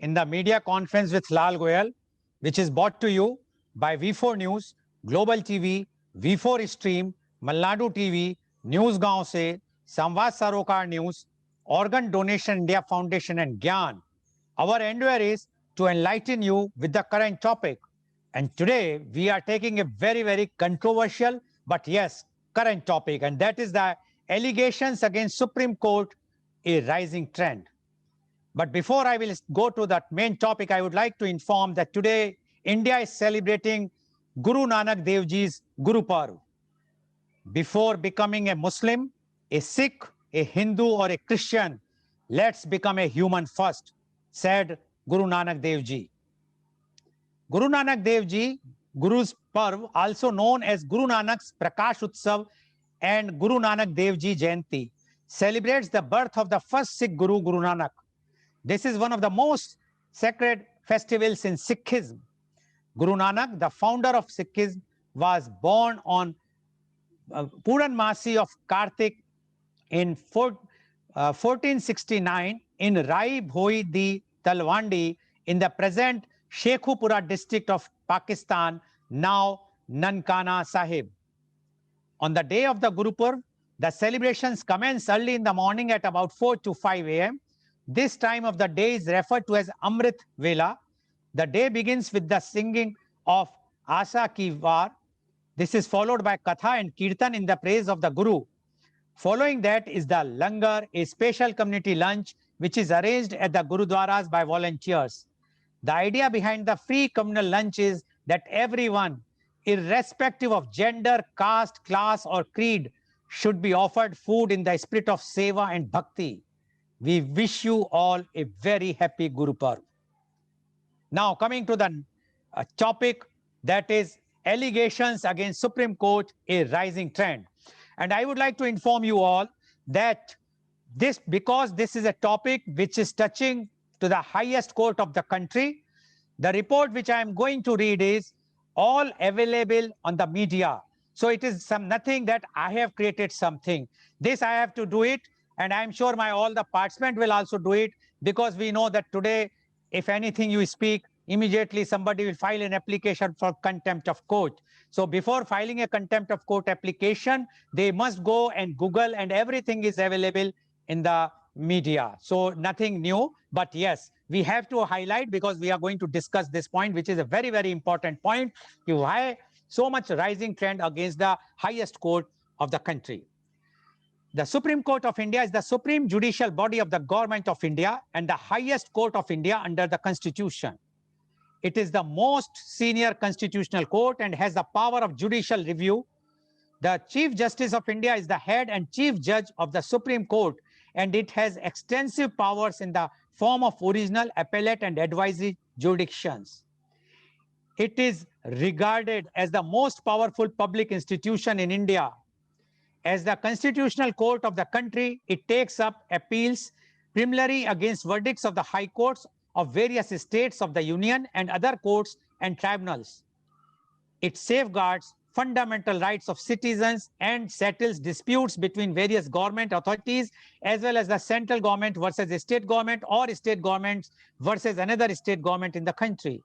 in the media conference with Lal Goyal, which is brought to you by V4 News, Global TV, V4 Stream, Malnadu TV, News Gaon Se, Samvad Sarokar News, Organ Donation India Foundation and Gyan. Our endeavor is to enlighten you with the current topic. And today we are taking a very, very controversial, but yes, current topic, and that is the allegations against Supreme Court, a rising trend. But before I will go to that main topic, I would like to inform that today India is celebrating Guru Nanak Dev Ji's Guru Parv. Before becoming a Muslim, a Sikh, a Hindu, or a Christian, let's become a human first, said Guru Nanak Dev Ji. Guru Nanak Dev Ji, Guru's Parv, also known as Guru Nanak's Prakash Utsav and Guru Nanak Dev Ji Jayanti, celebrates the birth of the first Sikh Guru, Guru Nanak. This is one of the most sacred festivals in Sikhism. Guru Nanak, the founder of Sikhism, was born on Puranmasi of Kartik in 1469 in Rai Bhoi di Talwandi in the present Shekhupura district of Pakistan, now Nankana Sahib. On the day of the Guru Purv, the celebrations commence early in the morning at about 4 to 5 a.m. This time of the day is referred to as Amrit Vela. The day begins with the singing of Asa Ki Var. This is followed by Katha and Kirtan in the praise of the Guru. Following that is the Langar, a special community lunch which is arranged at the Gurudwaras by volunteers. The idea behind the free communal lunch is that everyone, irrespective of gender, caste, class, or creed, should be offered food in the spirit of seva and bhakti. We wish you all a very happy Guru Parv. Now, coming to the topic, that is allegations against Supreme Court, a rising trend. And I would like to inform you all that because this is a topic which is touching to the highest court of the country, the report which I am going to read is all available on the media. So it is nothing that I have created something. This I have to do it, and I am sure all the participants will also do it, because we know that today, if anything you speak, immediately somebody will file an application for contempt of court. So before filing a contempt of court application, they must go and Google, and everything is available in the media. So nothing new, but yes, we have to highlight, because we are going to discuss this point, which is a very, very important point. Why so much rising trend against the highest court of the country? The Supreme Court of India is the supreme judicial body of the government of India and the highest court of India under the Constitution. It is the most senior constitutional court and has the power of judicial review. The Chief Justice of India is the head and chief judge of the Supreme Court, and it has extensive powers in the form of original, appellate, and advisory jurisdictions. It is regarded as the most powerful public institution in India. As the constitutional court of the country, it takes up appeals primarily against verdicts of the high courts of various states of the union and other courts and tribunals. It safeguards fundamental rights of citizens and settles disputes between various government authorities, as well as the central government versus the state government, or state governments versus another state government in the country.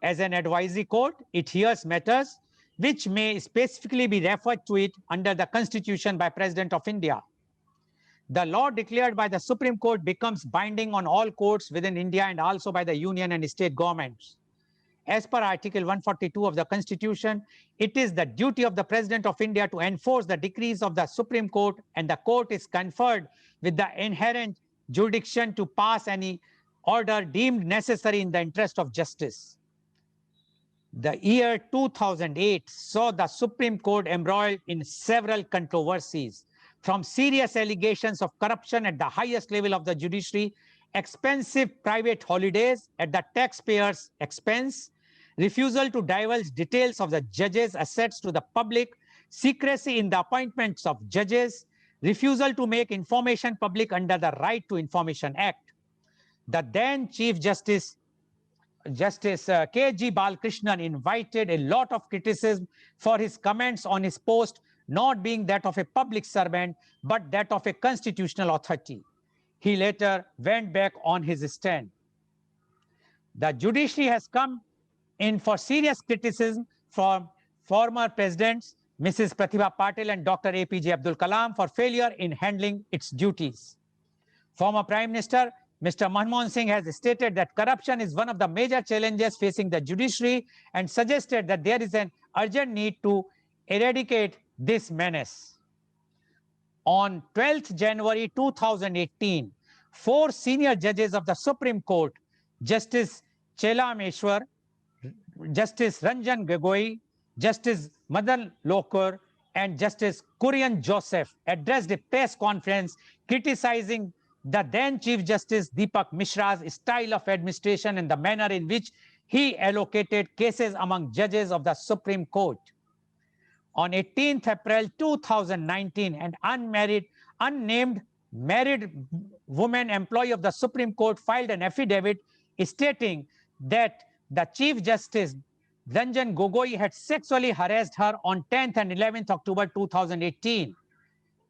As an advisory court, it hears matters which may specifically be referred to it under the Constitution by President of India. The law declared by the Supreme Court becomes binding on all courts within India and also by the union and state governments. As per Article 142 of the Constitution, it is the duty of the President of India to enforce the decrees of the Supreme Court, and the court is conferred with the inherent jurisdiction to pass any order deemed necessary in the interest of justice. The year 2008 saw the Supreme Court embroiled in several controversies, from serious allegations of corruption at the highest level of the judiciary, expensive private holidays at the taxpayers' expense, refusal to divulge details of the judges' assets to the public, secrecy in the appointments of judges, refusal to make information public under the Right to Information Act. The then Chief Justice K.G. Balakrishnan invited a lot of criticism for his comments on his post not being that of a public servant, but that of a constitutional authority. He later went back on his stand. The judiciary has come in for serious criticism from former presidents Mrs. Pratibha Patil and Dr. APJ Abdul Kalam for failure in handling its duties. Former Prime Minister Mr. Manmohan Singh has stated that corruption is one of the major challenges facing the judiciary and suggested that there is an urgent need to eradicate this menace. On 12th January 2018, 4 senior judges of the Supreme Court, Justice Chelameshwar, Justice Ranjan Gogoi, Justice Madan Lokar, and Justice Kurian Joseph addressed a press conference criticizing the then Chief Justice Deepak Mishra's style of administration and the manner in which he allocated cases among judges of the Supreme Court. On 18th April 2019, an unnamed married woman employee of the Supreme Court filed an affidavit stating that the Chief Justice Ranjan Gogoi had sexually harassed her on 10th and 11th October 2018.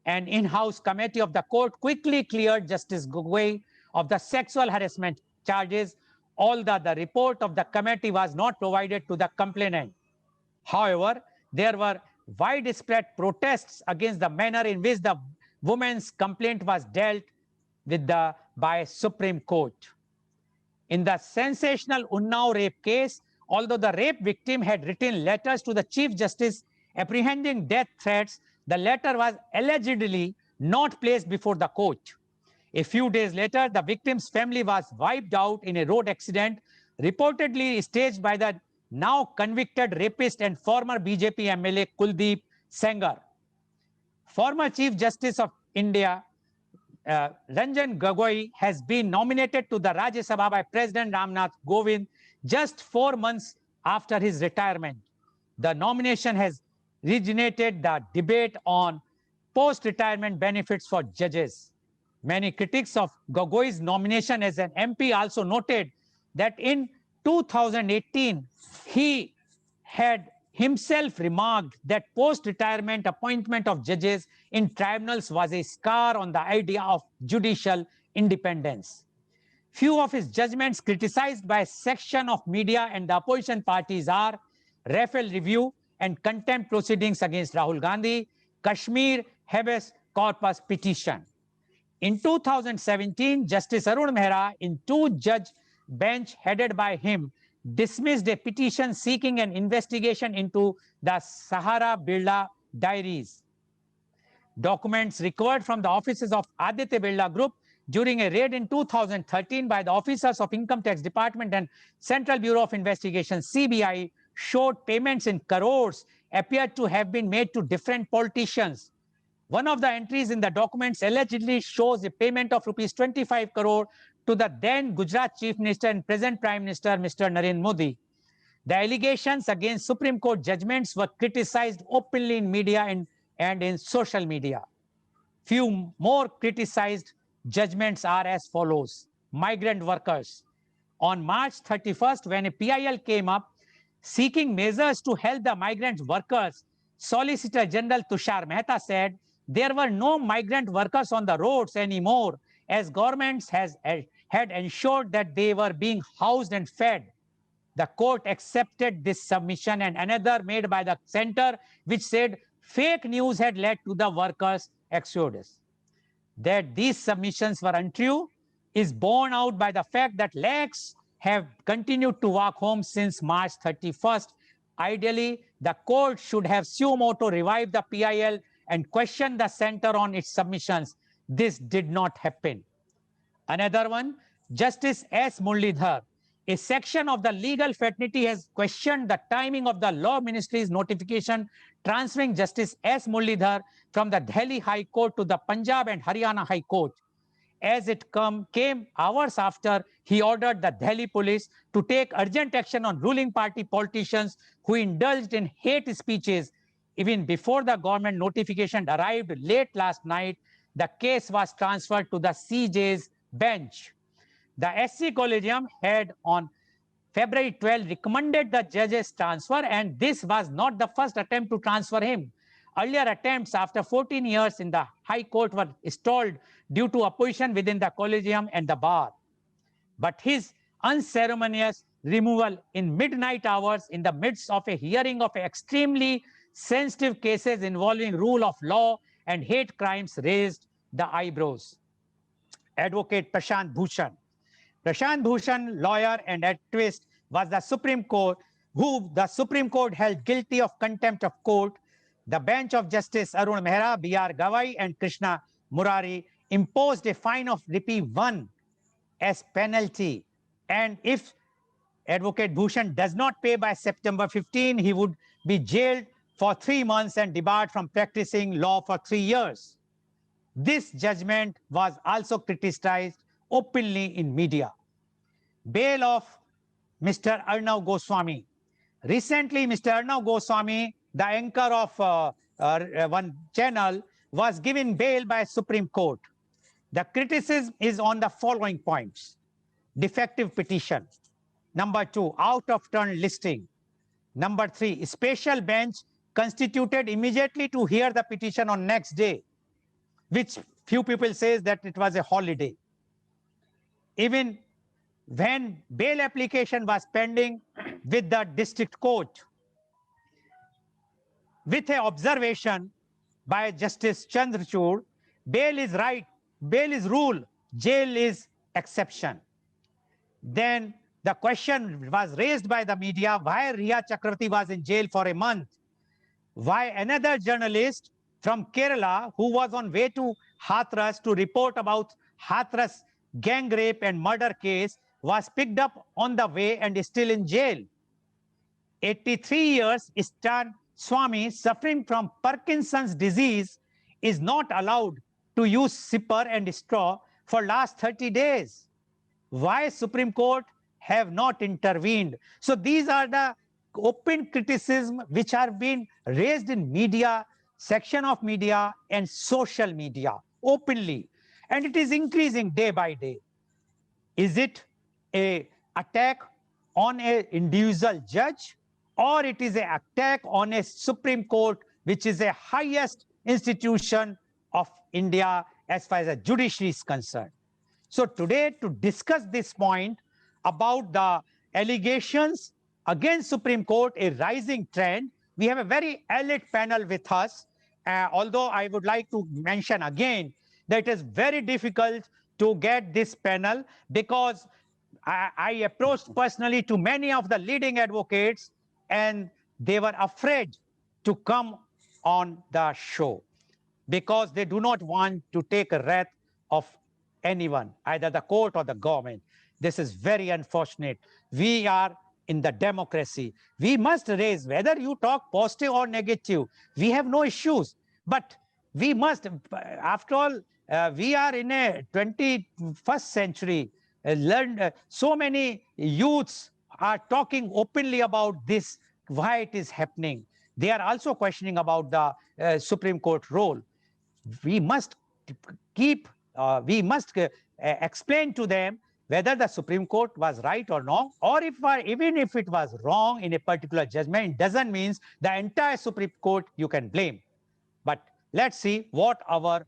An in-house committee of the court quickly cleared Justice Gogoi of the sexual harassment charges, although the report of the committee was not provided to the complainant. However, there were widespread protests against the manner in which the woman's complaint was dealt with by Supreme Court. In the sensational Unnao rape case, although the rape victim had written letters to the Chief Justice apprehending death threats, the letter was allegedly not placed before the court. A few days later, the victim's family was wiped out in a road accident, reportedly staged by the now convicted rapist and former BJP MLA Kuldeep Sengar. Former Chief Justice of India, Ranjan Gogoi, has been nominated to the Rajya Sabha by President Ramnath Kovind just 4 months after his retirement. The nomination has regenerated the debate on post-retirement benefits for judges. Many critics of Gogoi's nomination as an MP also noted that in 2018, he had himself remarked that post-retirement appointment of judges in tribunals was a scar on the idea of judicial independence. Few of his judgments criticized by a section of media and the opposition parties are Rafale review and contempt proceedings against Rahul Gandhi, Kashmir habeas corpus petition. In 2017, Justice Arun Mehra, in 2-judge bench headed by him, dismissed a petition seeking an investigation into the Sahara Birla diaries. Documents recovered from the offices of Aditya Birla Group during a raid in 2013 by the officers of Income Tax Department and Central Bureau of Investigation (CBI) showed payments in crores appeared to have been made to different politicians. One of the entries in the documents allegedly shows a payment of rupees 25 crore to the then Gujarat Chief Minister and present Prime Minister, Mr. Narendra Modi. The allegations against Supreme Court judgments were criticized openly in media and in social media. Few more criticized judgments are as follows. Migrant workers. On March 31st, when a PIL came up seeking measures to help the migrant workers, Solicitor General Tushar Mehta said there were no migrant workers on the roads anymore, as governments had ensured that they were being housed and fed. The court accepted this submission and another made by the center, which said fake news had led to the workers' exodus. That these submissions were untrue is borne out by the fact that lakhs have continued to walk home since March 31st. Ideally, the court should have suo motu revived the PIL and questioned the center on its submissions. This did not happen. Another one, Justice S. Muralidhar. A section of the legal fraternity has questioned the timing of the Law Ministry's notification transferring Justice S. Muralidhar from the Delhi High Court to the Punjab and Haryana High Court, as it came hours after he ordered the Delhi police to take urgent action on ruling party politicians who indulged in hate speeches. Even before the government notification arrived late last night, the case was transferred to the CJ's bench. The SC Collegium had on February 12 recommended the judge's transfer, and this was not the first attempt to transfer him. Earlier attempts after 14 years in the High Court were stalled due to opposition within the Collegium and the bar. But his unceremonious removal in midnight hours in the midst of a hearing of extremely sensitive cases involving rule of law and hate crimes raised the eyebrows. Advocate Prashant Bhushan. Prashant Bhushan, lawyer and activist, was the Supreme Court, who the Supreme Court held guilty of contempt of court. The bench of Justice Arun Mehra, B.R. Gawai, and Krishna Murari imposed a fine of Rupee 1 as penalty. And if Advocate Bhushan does not pay by September 15, he would be jailed for 3 months and debarred from practicing law for 3 years. This judgment was also criticized openly in media. Bail of Mr. Arnav Goswami. Recently, Mr. Arnav Goswami, the anchor of one channel, was given bail by Supreme Court. The criticism is on the following points. Defective petition. Number 2, out of turn listing. Number 3, special bench constituted immediately to hear the petition on next day, which few people says that it was a holiday. Even when bail application was pending with the district court, with an observation by Justice Chandrachud, bail is right, bail is rule, jail is exception. Then the question was raised by the media, why Riya Chakravarti was in jail for a month? Why another journalist from Kerala who was on way to Hathras to report about Hathras gang rape and murder case was picked up on the way and is still in jail. 83 years, Stan Swami, suffering from Parkinson's disease, is not allowed to use sipper and straw for last 30 days. Why Supreme Court have not intervened? So these are the open criticism which are being raised in media, section of media and social media openly. And it is increasing day by day. Is it an attack on an individual judge, or it is an attack on a Supreme Court, which is the highest institution of India as far as the judiciary is concerned? So today, to discuss this point about the allegations against Supreme Court, a rising trend, we have a very elite panel with us. Although I would like to mention again that it is very difficult to get this panel, because I approached personally to many of the leading advocates and they were afraid to come on the show because they do not want to take a wrath of anyone, either the court or the government. This is very unfortunate. We are in the democracy. We must raise, whether you talk positive or negative, we have no issues. But we must, after all, we are in a 21st century. So many youths are talking openly about this, why it is happening. They are also questioning about the Supreme Court role. We must keep, explain to them whether the Supreme Court was right or wrong, or even if it was wrong in a particular judgment, it doesn't mean the entire Supreme Court you can blame. But let's see what our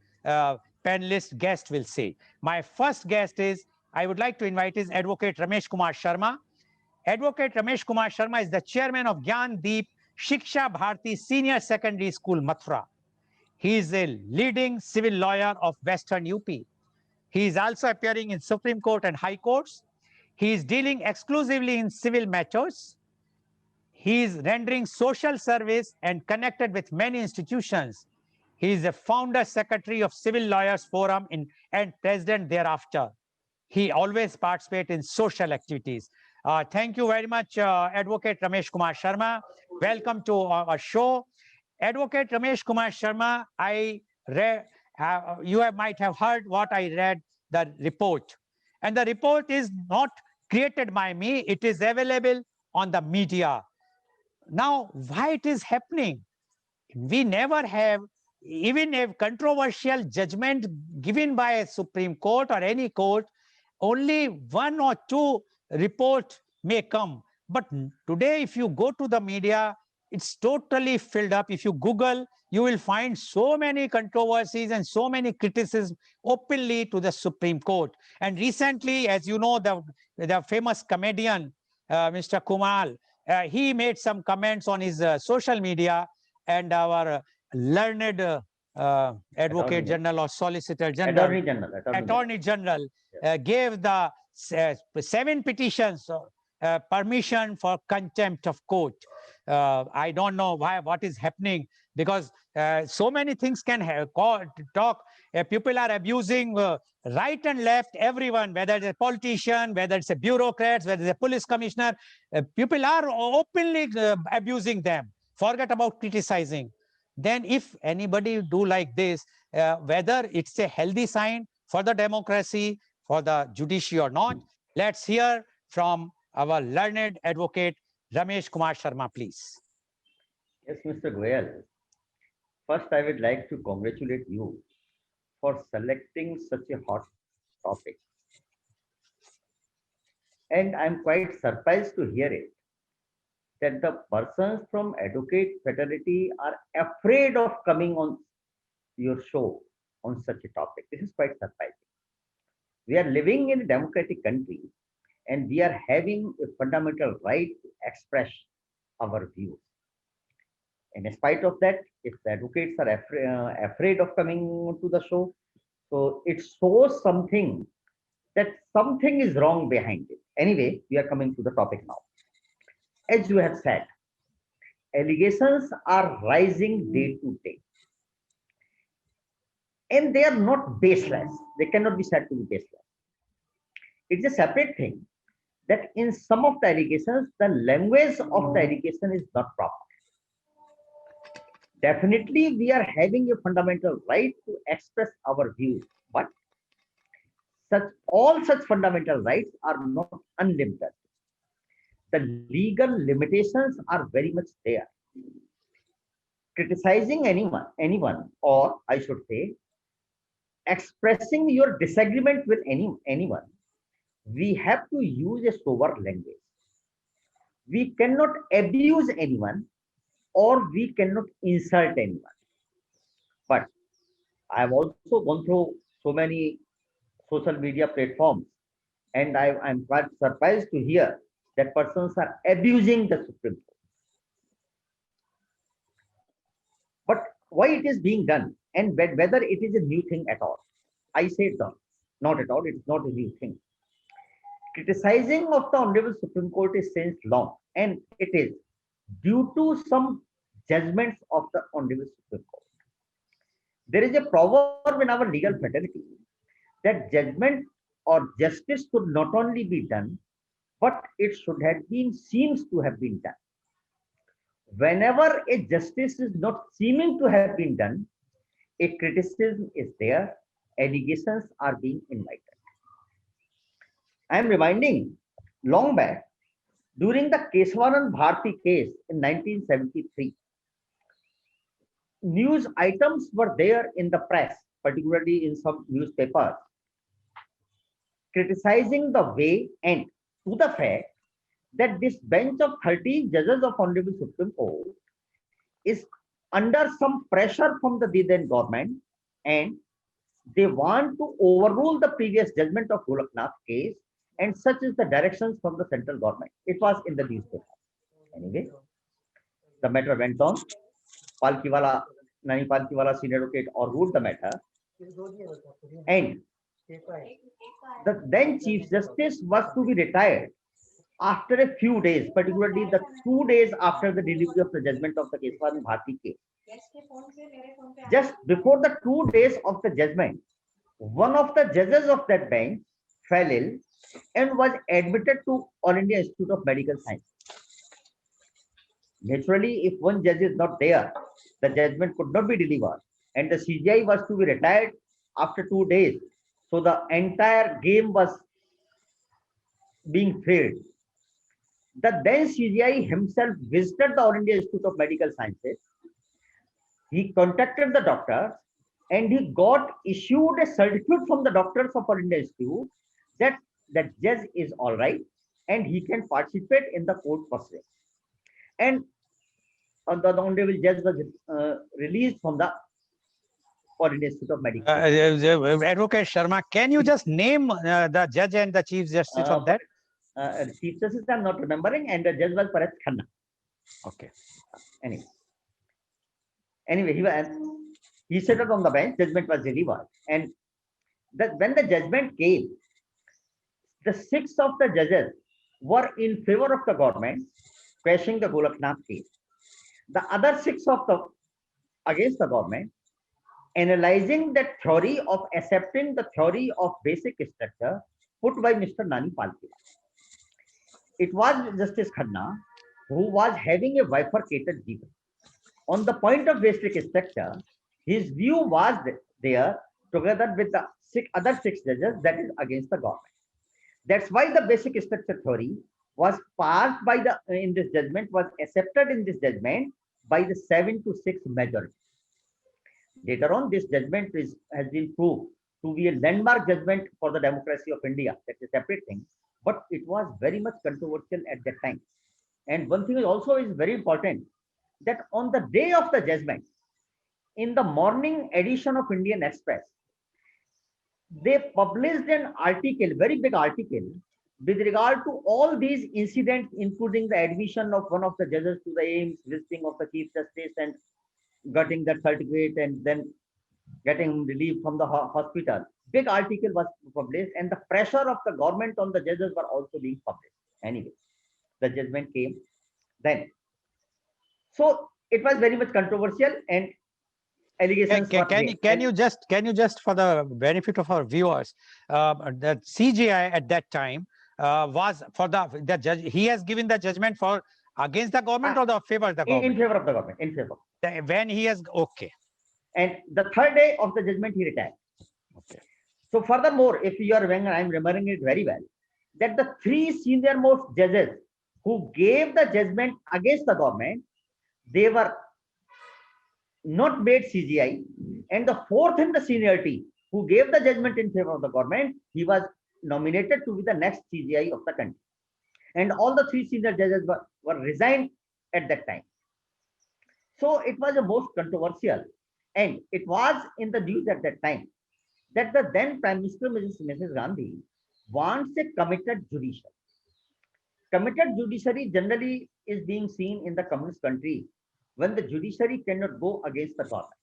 panelist guest will say. My first guest is, I would like to invite is Advocate Ramesh Kumar Sharma. Advocate Ramesh Kumar Sharma is the chairman of Gyan Deep Shiksha Bharati Senior Secondary School, Mathura. He is a leading civil lawyer of Western UP. He is also appearing in Supreme Court and High Courts. He is dealing exclusively in civil matters. He is rendering social service and connected with many institutions. He is the founder secretary of Civil Lawyers Forum and president thereafter. He always participates in social activities. Thank you very much, Advocate Ramesh Kumar Sharma. Welcome to our show. Advocate Ramesh Kumar Sharma, you might have heard what I read, the report. And the report is not created by me. It is available on the media. Now, why it is happening? We never have even a controversial judgment given by a Supreme Court or any court. Only 1 or 2 reports may come. But today, if you go to the media, it's totally filled up. If you Google, you will find so many controversies and so many criticisms openly to the Supreme Court. And recently, as you know, the famous comedian, Mr. Kumal, he made some comments on his social media, and our learned Advocate General or Solicitor General, Attorney General gave the 7 petitions permission for contempt of court. I don't know what is happening, because so many things can talk. People are abusing right and left, everyone, whether it's a politician, whether it's a bureaucrat, whether it's a police commissioner. People are openly abusing them. Forget about criticizing. Then if anybody do like this, whether it's a healthy sign for the democracy, for the judiciary or not, let's hear from our learned advocate, Ramesh Kumar Sharma, please. Yes, Mr. Goyal. First, I would like to congratulate you for selecting such a hot topic. And I'm quite surprised to hear it that the persons from Advocate Fraternity are afraid of coming on your show on such a topic. This is quite surprising. We are living in a democratic country and we are having a fundamental right to express our views. And in spite of that, if the advocates are afraid of coming to the show, so it shows something that something is wrong behind it. Anyway, we are coming to the topic now. As you have said, allegations are rising day to day. And they are not baseless. They cannot be said to be baseless. It's a separate thing that in some of the allegations, the language of the allegation is not proper. Definitely, we are having a fundamental right to express our views, but all such fundamental rights are not unlimited. The legal limitations are very much there. Criticizing anyone, or I should say, expressing your disagreement with anyone, we have to use a sober language. We cannot abuse anyone, or we cannot insult anyone. But I have also gone through so many social media platforms, and I'm quite surprised to hear that persons are abusing the Supreme Court. But why it is being done, and whether it is a new thing at all? I say no, not at all. It is not a new thing. Criticizing of the Honorable Supreme Court is since long, and it is due to some judgments of the Honorable Supreme Court. There is a proverb in our legal fraternity that judgment or justice should not only be done, but it should have been, seems to have been done. Whenever a justice is not seeming to have been done, a criticism is there, allegations are being invited. I am reminding long back, during the Keshavanand Bharti case in 1973, news items were there in the press, particularly in some newspapers, criticizing the way and to the fact that this bench of 13 judges of Honorable Supreme Court is under some pressure from the then government, and they want to overrule the previous judgment of Golaknath case, and such is the directions from the central government. It was in the newspaper. Anyway, the matter went on. Nani Palkiwala senior advocate overruled the matter, and the then Chief Justice was to be retired after a few days, particularly the 2 days after the delivery of the judgment of the Keshavanand Bharti case. Just before the 2 days of the judgment, one of the judges of that bench fell ill and was admitted to All India Institute of Medical Science. Naturally, if one judge is not there, the judgment could not be delivered, and the CJI was to be retired after 2 days. So the entire game was being failed. The then CJI himself visited the All India Institute of Medical Sciences. He contacted the doctors, and he got issued a certificate from the doctors of All India Institute that the judge is all right and he can participate in the court proceedings. And the honorable judge was released from the All India Institute of Medical. Advocate Sharma, can you just name the judge and the chief justice of that? Chief Justice I'm not remembering, and the judge was Paresh Khanna. Okay. Anyway, he sat on the bench. Judgment was delivered, and when the judgment came, the 6 of the judges were in favor of the government, quashing the Golaknath case. The other 6 of the against the government, analyzing the theory of accepting the theory of basic structure put by Mr. Nani Palkhiwala. It was Justice Khanna who was having a bifurcated view. On the point of basic structure, his view was there together with the other 6 judges, that is against the government. That's why the basic structure theory was passed by in this judgment, was accepted in this judgment by the 7-6 majority. Later on, this judgment has been proved to be a landmark judgment for the democracy of India. That's a separate thing, but it was very much controversial at that time. And one thing also is very important, that on the day of the judgment, in the morning edition of Indian Express, they published an article, very big article, with regard to all these incidents, including the admission of one of the judges to the AIIMS, visiting of the Chief Justice and getting that certificate, and then getting relief from the hospital. Big article was published, and the pressure of the government on the judges were also being published. Anyway, the judgment came then. So it was very much controversial, and allegations can you just for the benefit of our viewers, the CJI at that time was for the judge, he has given the judgment for against the government or the favor of the government? In favor of the government, in favor. When he has, okay. And the 3rd day of the judgment, he retired. Okay. So furthermore, if you are remembering, I'm remembering it very well, that the 3 senior most judges who gave the judgment against the government, they were not made CJI, and the 4th in the seniority who gave the judgment in favor of the government, he was nominated to be the next CJI of the country. And all the 3 senior judges were resigned at that time. So it was a most controversial, and it was in the news at that time that the then Prime Minister, Mrs. Gandhi, wants a committed judiciary. Committed judiciary generally is being seen in the communist country when the judiciary cannot go against the government.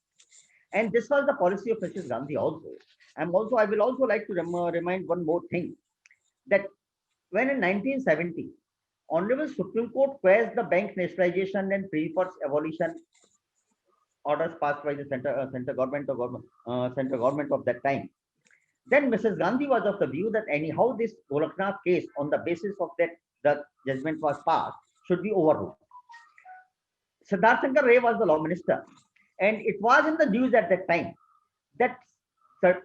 And this was the policy of Mrs. Gandhi also. I will also like to remind one more thing, that when in 1970, Honorable Supreme Court quashed the bank nationalization and pre-force abolition orders passed by the central government of that time, then Mrs. Gandhi was of the view that anyhow this Golaknath case, on the basis of that the judgment was passed, should be overruled. Siddharth Shankar Ray was the law minister, and it was in the news at that time that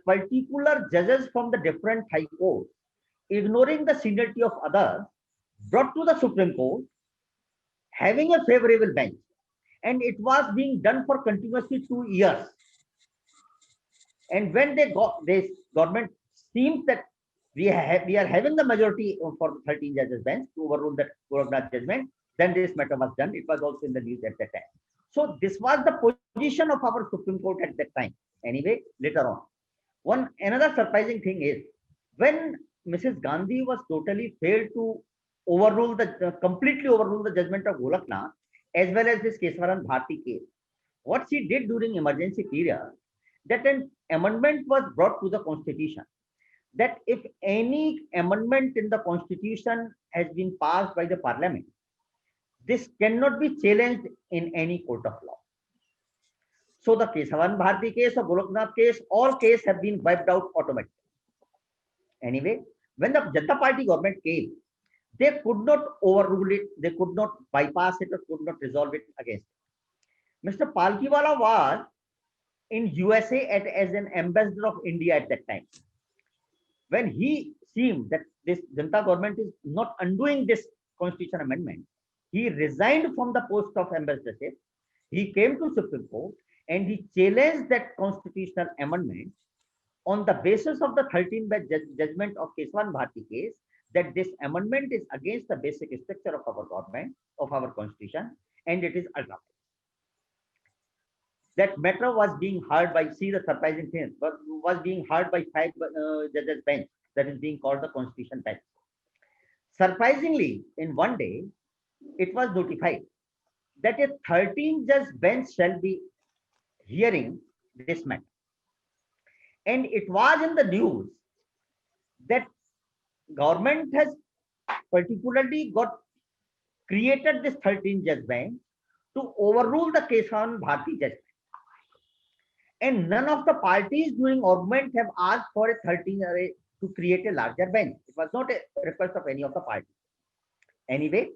particular judges from the different high courts, ignoring the seniority of others, brought to the Supreme Court having a favorable bench, and it was being done for continuously 2 years. And when this government seems that we are having the majority for 13 judges bench to overrule that Golaknath judgment, then this matter was done. It was also in the news at that time. So this was the position of our Supreme Court at that time. Anyway, later on, another surprising thing is, when Mrs. Gandhi was totally failed to completely overrule the judgment of Golaknath, as well as this Kesavan Bharti case, what she did during emergency period, that an amendment was brought to the constitution, that if any amendment in the constitution has been passed by the parliament, this cannot be challenged in any court of law. So the Kesavan Bharti case or Golaknath case, all cases have been wiped out automatically. Anyway, when the Janata Party government came, they could not overrule it, they could not bypass it, or could not resolve it against it. Mr. Palkhiwala was in USA as an ambassador of India at that time. When he seemed that this Janata government is not undoing this constitution amendment, he resigned from the post of ambassadorship. He came to Supreme Court and he challenged that constitutional amendment on the basis of the 13th bench judgment of Kesavan Bharti case, that this amendment is against the basic structure of our government, of our constitution, and it is ultra-vires. that matter was being heard by, see the surprising thing, was being heard by 5 judges bench that is being called the Constitution bench. Surprisingly, in one day, it was notified that a 13-judge bench shall be hearing this matter. And it was in the news that government has particularly got created this 13-judge bench to overrule the Kesavan Bharti judgment. And none of the parties during argument have asked for a 13 to create a larger bench. It was not a request of any of the parties. Anyway,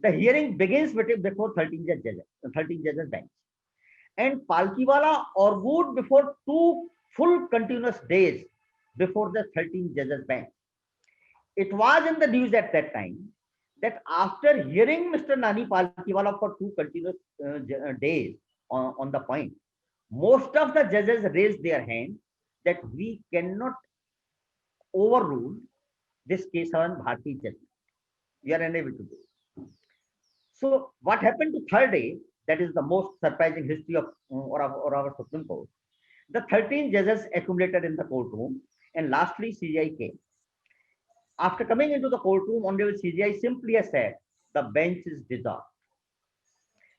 the hearing begins before 13 judges bench. And Palkiwala argued before 2 full continuous days before the 13 judges bench. It was in the news at that time that after hearing Mr. Nani Palkiwala for 2 continuous days on the point, most of the judges raised their hand that we cannot overrule this Kesavan Bharti judgment. We are unable to do it. So what happened to third day, that is the most surprising history of our Supreme Court. The 13 judges accumulated in the courtroom, and lastly CJI came. After coming into the courtroom, Honorable CJI simply has said, the bench is dissolved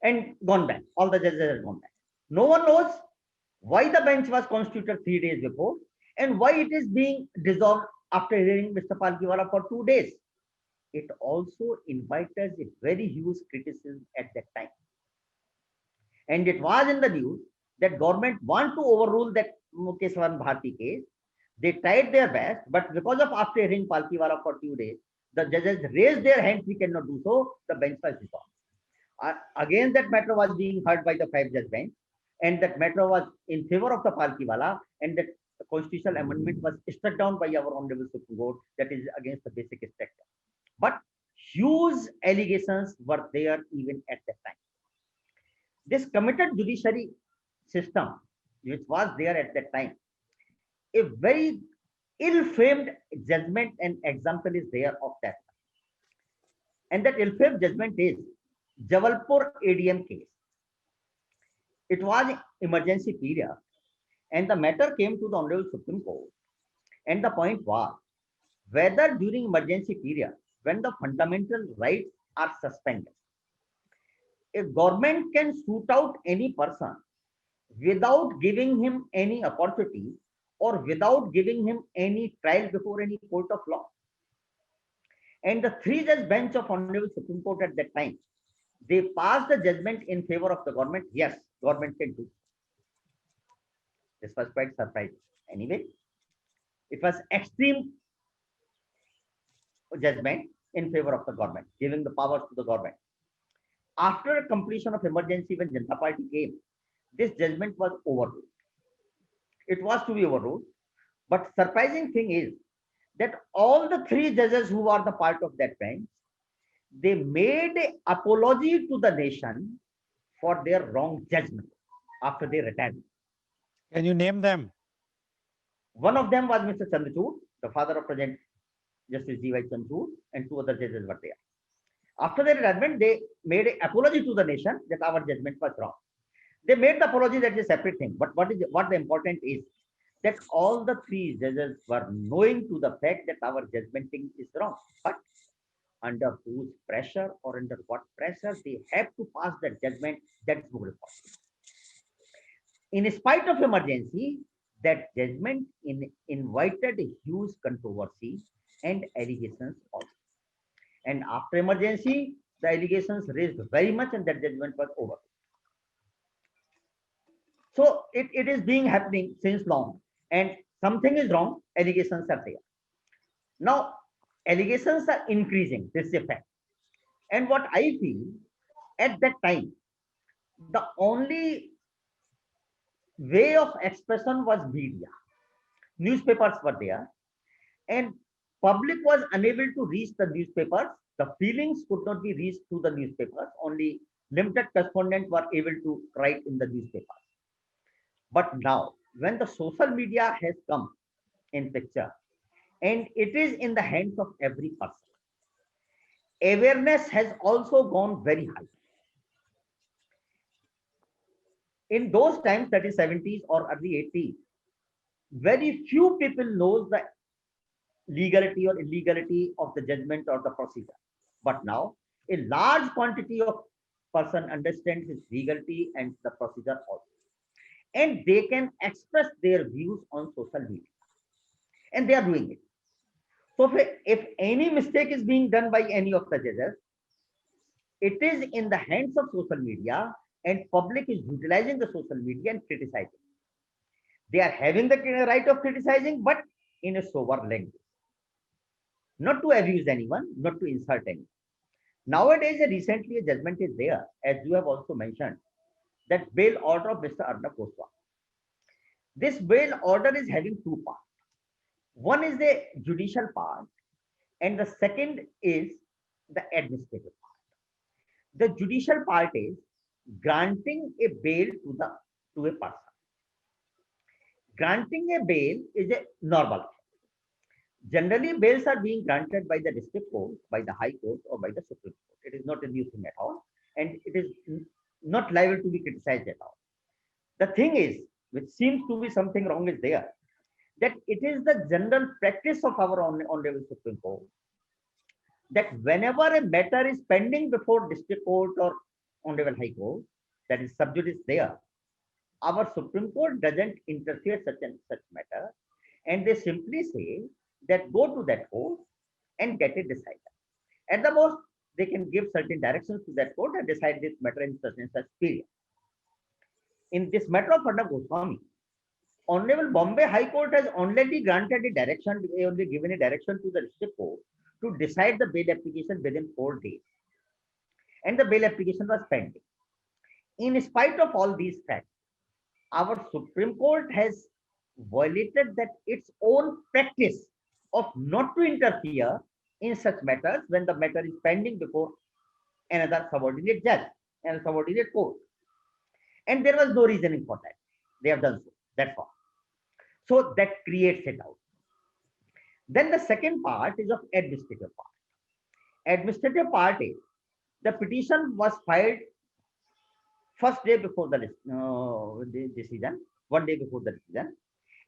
and gone back. All the judges have gone back. No one knows why the bench was constituted 3 days before and why it is being dissolved after hearing Mr. Palkiwala for 2 days. It also invited a very huge criticism at that time. And it was in the news that government want to overrule that Kesavan Bharti case. They tried their best, but because of after hearing Palkiwala for 2 days, the judges raised their hands, we cannot do so, the bench was dissolved. Again, that matter was being heard by the 5-judge bench, and that matter was in favor of the Palkiwala, and that the constitutional amendment was struck down by our Honorable Supreme Court, that is against the basic structure. But huge allegations were there even at that time. This committed judiciary system, which was there at that time, a very ill-famed judgment and example is there of that. And that ill-famed judgment is Jabalpur ADM case. It was emergency period, and the matter came to the Honorable Supreme Court. And the point was whether during emergency period, when the fundamental rights are suspended, a government can shoot out any person without giving him any opportunity or without giving him any trial before any court of law. And the 3-judge bench of Honorable Supreme Court at that time, they passed the judgment in favor of the government. Yes, government can do. This was quite surprising. Anyway, it was extreme judgment in favor of the government, giving the powers to the government. After completion of emergency, when Janata Party came, this judgment was overruled. It was to be overruled. But surprising thing is that all the 3 judges who are the part of that bench, they made an apology to the nation for their wrong judgment after they retired. Can you name them? One of them was Mr. Chandrachud, the father of President Justice G.Y. Chandrachud, and 2 other judges were there. After their retirement, they made an apology to the nation that our judgment was wrong. They made the apology, that is a separate thing. But what the important is that all the 3 judges were knowing to the fact that our judgmenting is wrong. But under whose pressure or under what pressure they have to pass that judgment, that is more important. In spite of emergency, that judgment invited a huge controversy and allegations also. And after emergency, the allegations raised very much and that judgment was over. So it is being happening since long, and something is wrong, allegations are there. Now, allegations are increasing, this is a fact. And what I feel, at that time, the only way of expression was media. Newspapers were there, and public was unable to reach the newspapers. The feelings could not be reached through the newspapers. Only limited correspondents were able to write in the newspapers. But now, when the social media has come in picture, and it is in the hands of every person, awareness has also gone very high. In those times, that is 70s or early 80s, very few people knows the legality or illegality of the judgment or the procedure. But now, a large quantity of person understands its legality and the procedure also. And they can express their views on social media. And they are doing it. So if any mistake is being done by any of the judges, it is in the hands of social media, and public is utilizing the social media and criticizing. They are having the right of criticizing, but in a sober language. Not to abuse anyone, not to insult anyone. Nowadays, recently a judgment is there, as you have also mentioned, that bail order of Mr. Arnab Goswami. This bail order is having two parts. One is the judicial part, and the second is the administrative part. The judicial part is granting a bail to a person. Granting a bail is a normal thing. Generally, bails are being granted by the district court, by the high court, or by the Supreme Court. It is not a new thing at all, and it is not liable to be criticized at all. The thing is, which seems to be something wrong is there, that it is the general practice of our Honorable Supreme Court that whenever a matter is pending before district court or Honorable High Court, that is sub judice there, our Supreme Court doesn't interfere such matter, and they simply say that go to that court and get it decided. At the most, they can give certain directions to that court and decide this matter in such and such period. In this matter of Arnab Goswami, Honorable Bombay High Court has already granted a direction, only given a direction to the district court to decide the bail application within 4 days. And the bail application was pending. In spite of all these facts, our Supreme Court has violated that its own practice of not to interfere in such matters when the matter is pending before another subordinate judge and subordinate court. And there was no reasoning for that. They have done so. That's all. So that creates a doubt. Then the second part is of administrative part. Administrative part is the petition was filed first day before the decision, 1 day before the decision,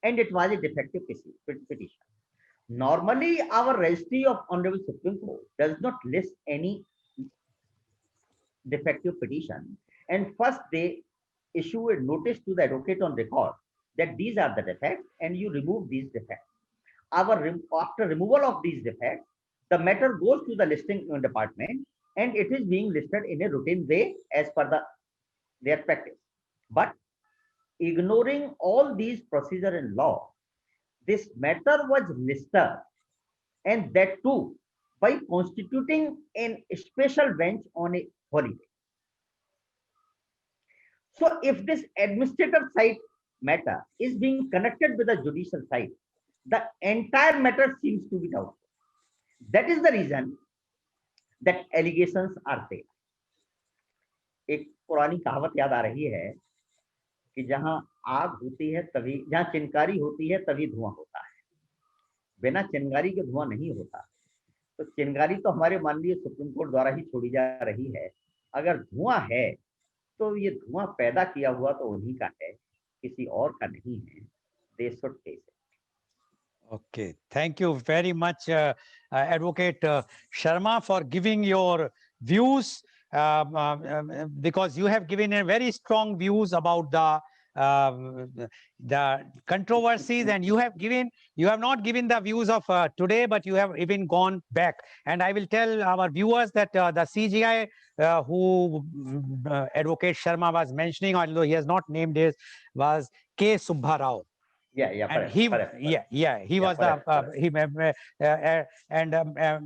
and it was a defective petition. Normally, our registry of Honorable Supreme Court does not list any defective petition, and first they issue a notice to the advocate on record that these are the defects and you remove these defects. After removal of these defects, the matter goes to the listing department and it is being listed in a routine way as per their practice. But ignoring all these procedure and law, this matter was listed, and that too by constituting a special bench on a holiday. So if this administrative side matter is being connected with the judicial side, the entire matter seems to be doubtful. That is the reason that allegations are there. एक पुरानी कहावत याद आ रही है कि जहां आग होती है तभी, जहां चिनकारी होती है तभी धुआं होता है, बिना चिनगारी के धुआं नहीं होता। तो चिनगारी तो हमारे माननीय सुप्रीम कोर्ट द्वारा ही छोड़ी जा रही है। अगर धुआं है तो ये धुआं पैदा किया हुआ तो उन्हीं का है, किसी और का नहीं है। They should face it. Okay, thank you very much, Advocate Sharma, for giving your views, because you have given a very strong views about the controversies, and you have not given the views of today, but you have even gone back. And I will tell our viewers that the CJI who Advocate Sharma was mentioning, although he has not named his, was K. Subba Rao. Yeah, And he was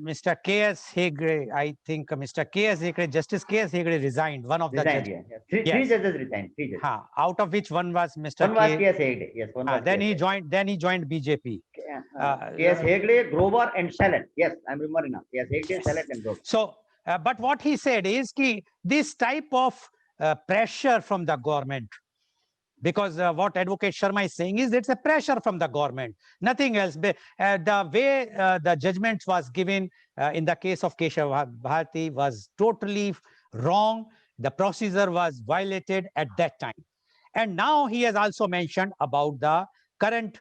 Mr. K.S. Hegde, I think Mr. K.S. Hegde, Justice K.S. Hegde resigned, one of the judges. Yeah. Three judges resigned. Three judges. Out of which one was Mr. One was K.S. Hegde. Yes, one was then he joined BJP. K.S. Hegde, Grover and Shalit. Yes, I'm remembering now. K.S. Hegde, Shalit and Grover. So, but what he said is that this type of pressure from the government, because what Advocate Sharma is saying is it's a pressure from the government, nothing else. The way the judgment was given in the case of Keshav Bharati was totally wrong. The procedure was violated at that time. And now he has also mentioned about the current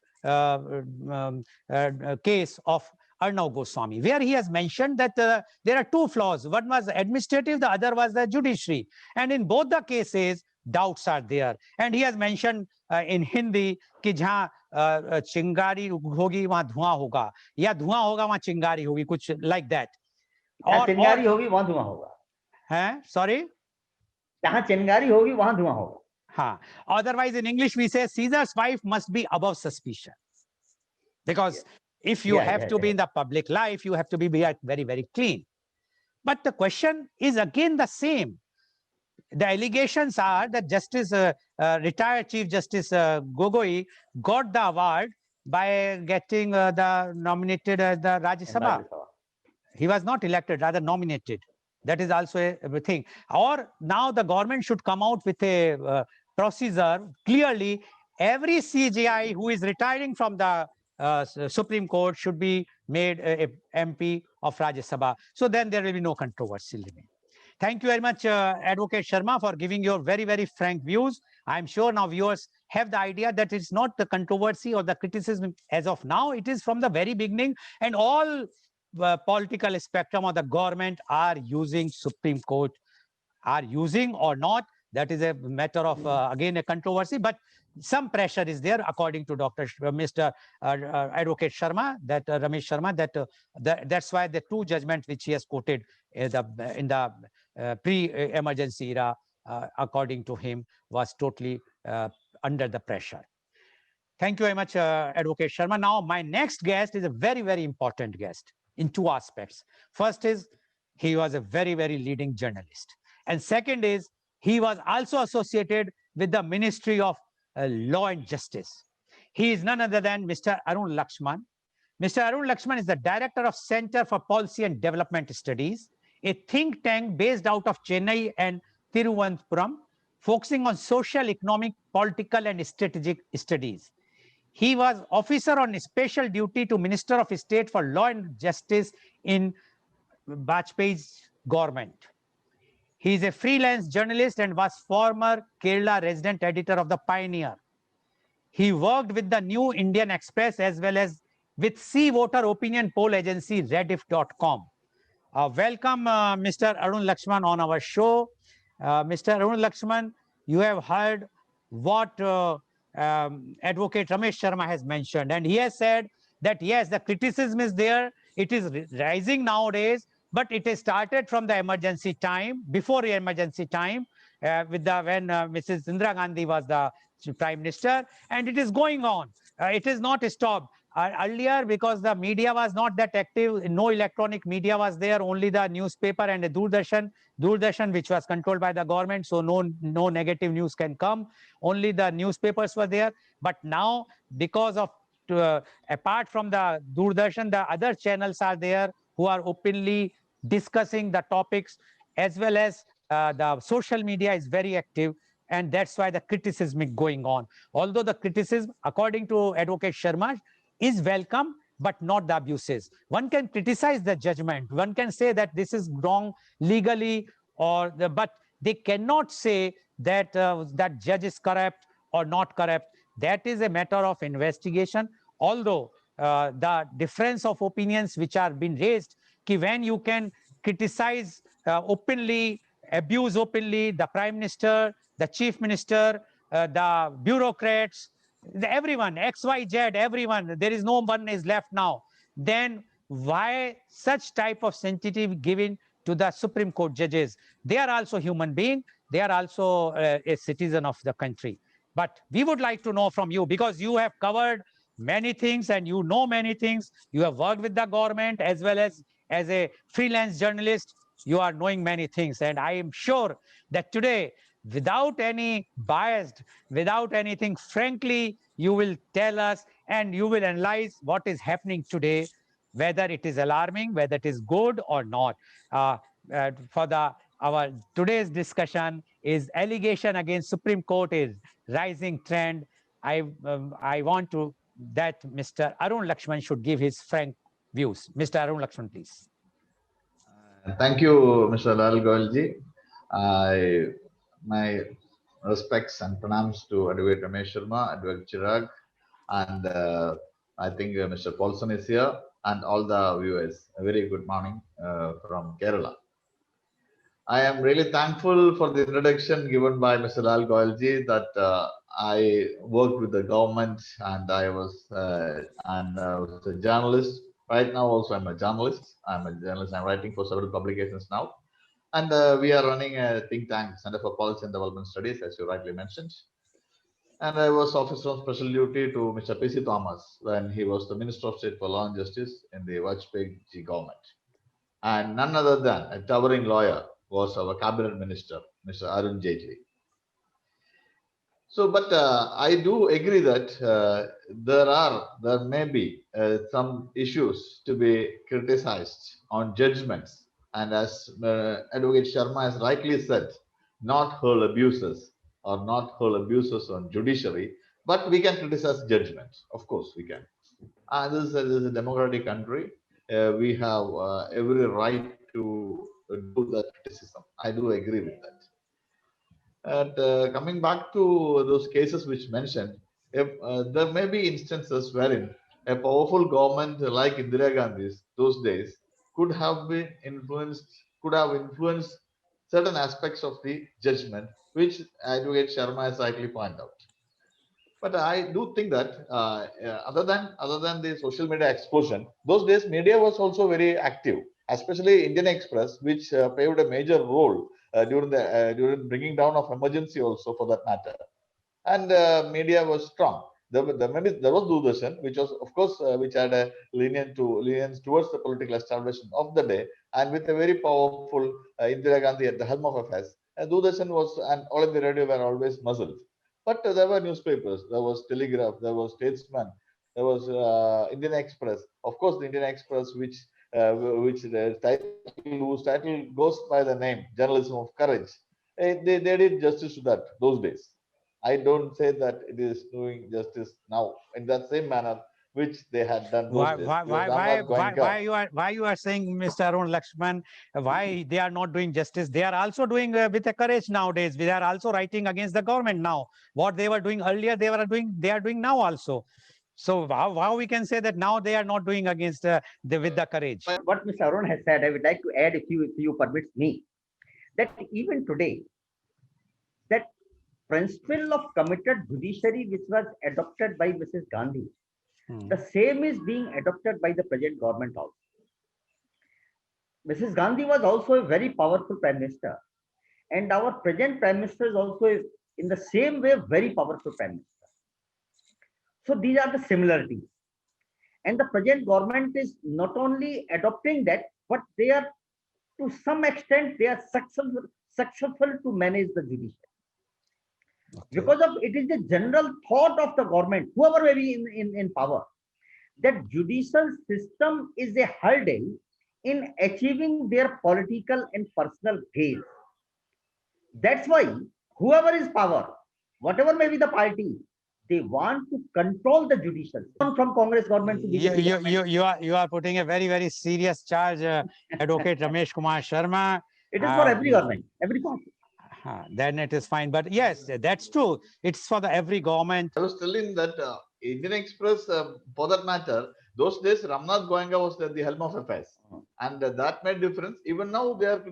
case of Arnav Goswami, where he has mentioned that there are two flaws. One was administrative, the other was the judiciary. And in both the cases, doubts are there. And he has mentioned in Hindi कि जहाँ चिंगारी होगी वहाँ धुआं होगा, या धुआं होगा वहाँ चिंगारी होगी, कुछ like that. जहाँ चिंगारी होगी वहाँ धुआं होगा. हैं? Sorry? जहाँ चिंगारी होगी वहाँ धुआं होगा. हाँ. Otherwise, in English, we say Caesar's wife must be above suspicion. Because if you have to be in the public life, you have to be very, very clean. But the question is again the same. The allegations are that retired Chief Justice Gogoi got the award by getting the nominated as the Rajya Sabha. He was not elected, rather nominated. That is also a thing. Or now the government should come out with a procedure. Clearly, every CJI who is retiring from the Supreme Court should be made a MP of Rajya Sabha. So then there will be no controversy. Thank you very much, Advocate Sharma, for giving your very, very frank views. I'm sure now viewers have the idea that it's not the controversy or the criticism as of now. It is from the very beginning, and all political spectrum of the government are using Supreme Court, are using or not. That is a matter of, again, a controversy, but some pressure is there, according to Mr. Advocate Sharma, that Ramesh Sharma, that's why the two judgments which he has quoted in the pre-emergency era, according to him, was totally under the pressure. Thank you very much, Advocate Sharma. Now, my next guest is a very, very important guest in two aspects. First is he was a very, very leading journalist. And second is he was also associated with the Ministry of Law and Justice. He is none other than Mr. Arun Lakshman. Mr. Arun Lakshman is the director of Center for Policy and Development Studies, a think tank based out of Chennai and Thiruvananthapuram, focusing on social, economic, political, and strategic studies. He was officer on special duty to Minister of State for Law and Justice in Vajpayee's government. He is a freelance journalist and was former Kerala resident editor of The Pioneer. He worked with the New Indian Express as well as with Sea Voter opinion poll agency Rediff.com. Welcome, Mr. Arun Lakshman, on our show. Mr. Arun Lakshman, you have heard what Advocate Ramesh Sharma has mentioned, and he has said that yes, the criticism is there. It is rising nowadays, but it has started from the emergency time, before the emergency time, when Mrs. Indira Gandhi was the Prime Minister, and it is going on. It is not stopped. Earlier, because the media was not that active, no electronic media was there, only the newspaper and the Doordarshan, which was controlled by the government, so no negative news can come. Only the newspapers were there. But now, because of apart from the Doordarshan, the other channels are there who are openly discussing the topics, as well as the social media is very active, and that's why the criticism is going on. Although the criticism, according to Advocate Sharma, is welcome, but not the abuses. One can criticize the judgment. One can say that this is wrong legally, but they cannot say that that judge is corrupt or not corrupt. That is a matter of investigation. Although the difference of opinions which are being raised, when you can criticize openly, abuse openly the Prime Minister, the Chief Minister, the bureaucrats, everyone, XYZ, everyone, there is no one is left now. Then why such type of sensitivity given to the Supreme Court judges? They are also human beings. They are also a citizen of the country. But we would like to know from you, because you have covered many things and you know many things. You have worked with the government as well as a freelance journalist. You are knowing many things. And I am sure that today, without any bias, without anything, frankly, you will tell us and you will analyze what is happening today, whether it is alarming, whether it is good or not. Our today's discussion is allegation against Supreme Court is rising trend. I want to that Mr. Arun Lakshman should give his frank views. Mr. Arun Lakshman, please. Thank you, Mr. Lal Goyalji. My respects and pranams to Advocate Ramesh Sharma, Advocate Chirag, and I think Mr. Paulson is here, and all the viewers. A very good morning from Kerala. I am really thankful for the introduction given by Mr. Lal Goyalji that I worked with the government and I was a journalist. Right now, also I'm a journalist. I'm writing for several publications now, and we are running a think tank, Center for Policy and Development Studies, as you rightly mentioned. And I was officer of special duty to Mr. P.C. Thomas when he was the Minister of State for Law and Justice in the Vajpayee Ji government. And none other than a towering lawyer was our cabinet minister, Mr. Arun Jaitley. So, but I do agree that there may be some issues to be criticized on judgments, and as Advocate Sharma has rightly said, not hurl abuses or not hurl abuses on judiciary, but we can criticize judgments. Of course, we can. This is a democratic country. We have every right to do that criticism. I do agree with that. And coming back to those cases which mentioned, if there may be instances wherein a powerful government like Indira Gandhi's those days could have influenced certain aspects of the judgment, which Advocate Sharma has rightly pointed out. But I do think that other than the social media explosion, those days media was also very active, especially Indian Express, which played a major role during bringing down of emergency also for that matter. And media was strong. There was Doordarshan, which was of course which had a lenience towards the political establishment of the day, and with a very powerful Indira Gandhi at the helm of affairs. Doordarshan was and all in the radio were always muzzled. But there were newspapers, there was Telegraph, there was Statesman, there was Indian Express. Of course, the Indian Express, which the whose title goes by the name Journalism of Courage, they did justice to that those days. I don't say that it is doing justice now in that same manner which they had done those days. Why you are saying, Mr. Arun Lakshman, why they are not doing justice? They are also doing with a courage nowadays. They are also writing against the government now. What they were doing earlier, they are doing now also. So how we can say that now they are not doing against with the courage? What Mr. Arun has said, I would like to add, if you permit me, that even today, that principle of committed judiciary which was adopted by Mrs. Gandhi, the same is being adopted by the present government also. Mrs. Gandhi was also a very powerful prime minister, and our present prime minister is also in the same way very powerful prime minister. So these are the similarities. And the present government is not only adopting that, but they are, to some extent, they are successful to manage the judiciary. Okay. Because of it is the general thought of the government, whoever may be in power, that judicial system is a hurdle in achieving their political and personal gains. That's why whoever is power, whatever may be the party, they want to control the judicial from Congress government to BJP. You are putting a very serious charge, Advocate Ramesh Kumar Sharma. It is for every government, every party. Then it is fine. But yes, that's true. It's for the every government. I was telling that Indian Express, for that matter, those days Ramnath Goenka was at the helm of affairs, and that made difference. Even now they are.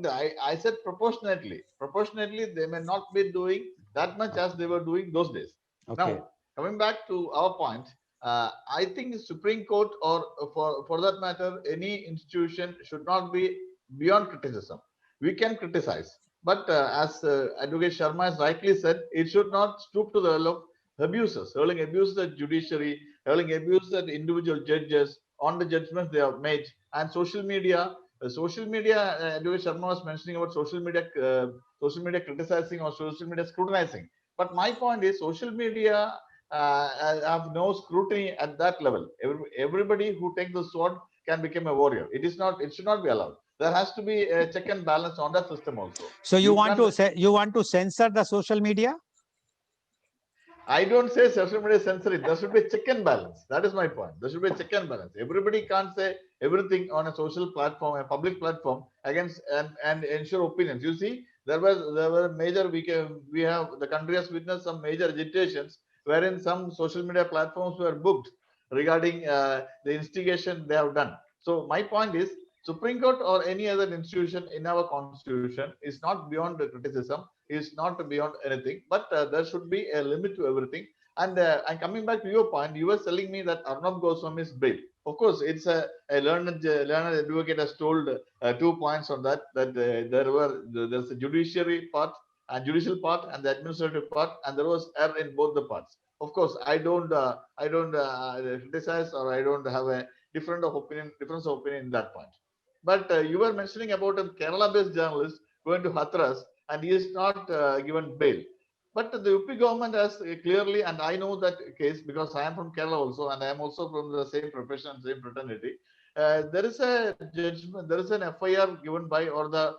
I said proportionately they may not be doing that much as they were doing those days. Okay. Now coming back to our point, I think the Supreme Court or for that matter any institution should not be beyond criticism. We can criticize. But as Advocate Sharma has rightly said, it should not stoop to the level of abuses, hurling abuses at judiciary, hurling abuses at individual judges on the judgments they have made. And social media, Advocate Sharma was mentioning about social media criticizing or social media scrutinizing. But my point is, social media have no scrutiny at that level. Everybody who takes the sword can become a warrior. It should not be allowed. There has to be a check and balance on that system also. So you want to censor the social media? I don't say social media censor it. There should be a check and balance. That is my point. There should be a check and balance. Everybody can't say everything on a social platform, a public platform, against and ensure opinions. You see, There were major, we have, the country has witnessed some major agitations wherein some social media platforms were booked regarding the instigation they have done. So my point is, Supreme Court or any other institution in our constitution is not beyond the criticism, is not beyond anything, but there should be a limit to everything. And coming back to your point, you were telling me that Arnab Goswami's bail. Of course, it's a learned advocate has told 2 points on that. That there's a judiciary part and judicial part and the administrative part, and there was error in both the parts. Of course, I don't criticize, or I don't have a difference of opinion in that point. But you were mentioning about a Kerala-based journalist going to Hathras, and he is not given bail. But the UP government has clearly, and I know that case because I am from Kerala also, and I am also from the same profession, same fraternity. There is a judgment, there is an FIR given by, or the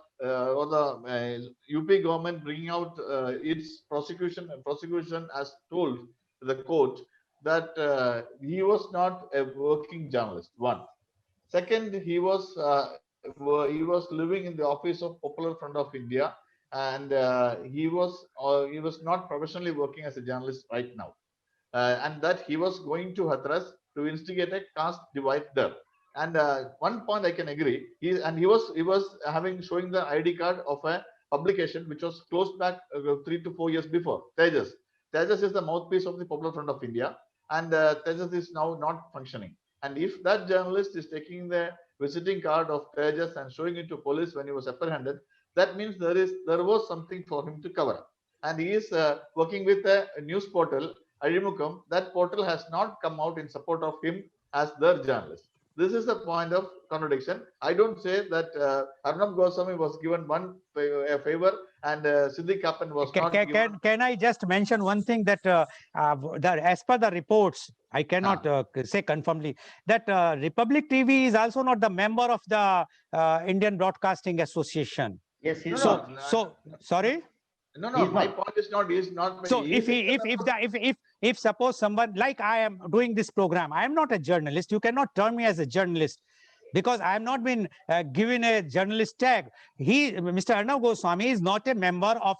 UP government bringing out its prosecution as told to the court that he was not a working journalist. One. Second, he was living in the office of Popular Front of India, and he was not professionally working as a journalist right now, and that he was going to Hathras to instigate a caste divide there. And one point I can agree, he was having showing the ID card of a publication which was closed back 3 to 4 years before. Tejas. Tejas is the mouthpiece of the Popular Front of India, and Tejas is now not functioning. And if that journalist is taking the visiting card of Tejas and showing it to police when he was apprehended, that means there was something for him to cover up. And he is working with a news portal, Azhimukam. That portal has not come out in support of him as their journalist. This is the point of contradiction. I don't say that Arnab Goswami was given a favor and Siddiq Kappan was not given. Can I just mention one thing that as per the reports, I cannot say confirmly that Republic TV is also not the member of the Indian Broadcasting Association. Yes, he's No, not. So sorry. No, He's my not. point is not. He is not. So he is if suppose someone like I am doing this program, I am not a journalist. You cannot term me as a journalist because I have not been given a journalist tag. Mr. Arnab Goswami is not a member of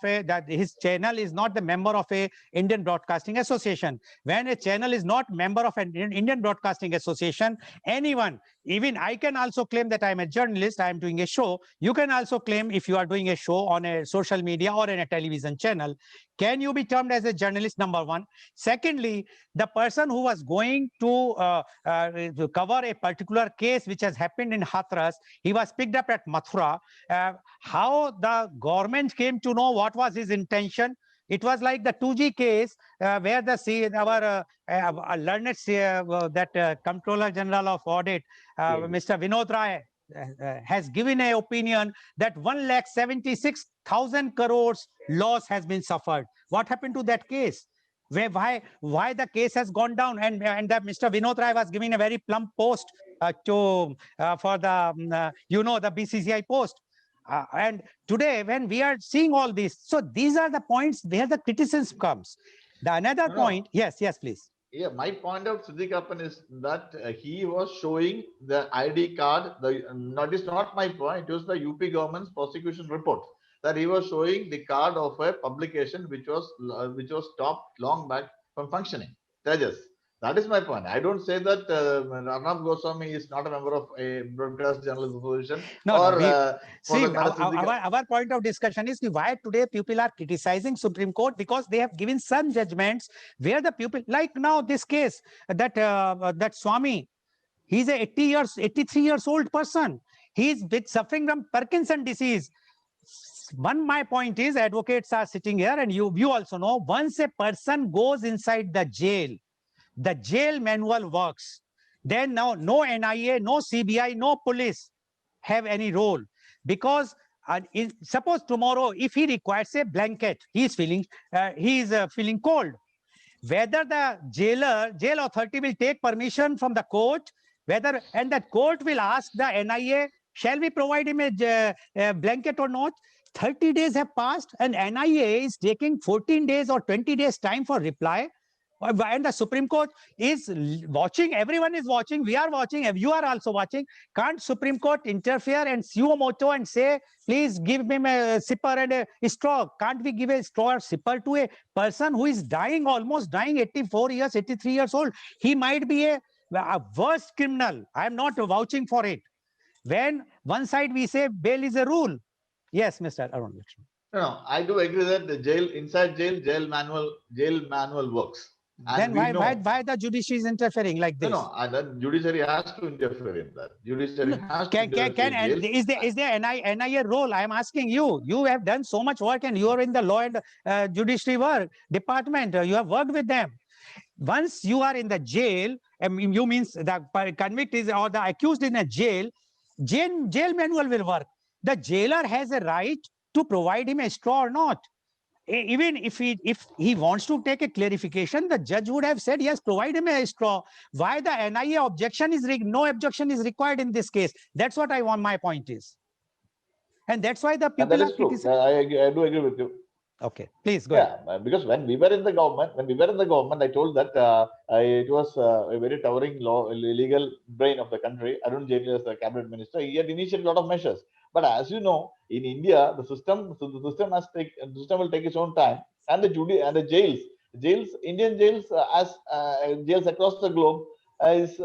his channel is not the member of a Indian Broadcasting Association. When a channel is not member of an Indian Broadcasting Association, anyone, even I can also claim that I am a journalist, I am doing a show. You can also claim if you are doing a show on a social media or in a television channel. Can you be termed as a journalist? Number one. Secondly, the person who was going to cover a particular case which has happened in Hathras, he was picked up at Mathura. How the government came to know what was his intention? It was like the 2G case where our learned Comptroller General of Audit, Mr. Vinod Rai, has given an opinion that 1,76,000 crores loss has been suffered. What happened to that case? Why the case has gone down? And that Mr. Vinod Rai was giving a very plump post for the the BCCI post. And today, when we are seeing all this, so these are the points where the criticism comes. The another point, yes, please. Yeah, my point of Siddiq Kappan is that he was showing the ID card. That is not my point. It was the UP government's prosecution report that he was showing the card of a publication which was stopped long back from functioning. Tejas. That is my point. I don't say that Arnab Goswami is not a member of a broadcast journalist association. Our point of discussion is why today people are criticizing Supreme Court, because they have given some judgments where the people, like now this case that Swami, he's a 83 years old person. He's suffering from Parkinson disease. My point is, advocates are sitting here, and you also know, once a person goes inside the jail manual works. Then now no NIA, no CBI, no police have any role, because suppose tomorrow if he requires a blanket, he is feeling cold. Whether the jail authority will take permission from the court, and that court will ask the NIA, shall we provide him a blanket or not? 30 days have passed and NIA is taking 14 days or 20 days time for reply. And the Supreme Court is watching, everyone is watching, we are watching, you are also watching. Can't Supreme Court interfere and suo moto and say, please give me a sipper and a straw? Can't we give a straw or sipper to a person who is dying, almost dying, 84 years, 83 years old? He might be a worst criminal. I am not vouching for it. When one side we say bail is a rule. Yes, Mr. Arun Lakshman. No, I do agree that the inside jail manual works. And Then we know, why the judiciary is interfering like this? the judiciary has to interfere in that. Judiciary has to interfere in jail. Is there NIA role? I am asking you. You have done so much work and you are in the law and judiciary work department. You have worked with them. Once you are in the jail, you means the convict is or the accused in a jail manual will work. The jailer has a right to provide him a straw or not. Even if he wants to take a clarification, the judge would have said, yes, provide him a straw. Why the NIA objection is no objection is required in this case? That's what I want. My point is, and that's why the people that is true. I do agree with you. Okay, please go ahead. Yeah, because when we were in the government, I told that it was a very towering legal brain of the country. Arun Jaitley as the cabinet minister, he had initiated a lot of measures. But as you know, in India, the system will take its own time, and the jails, Indian jails, as jails across the globe, is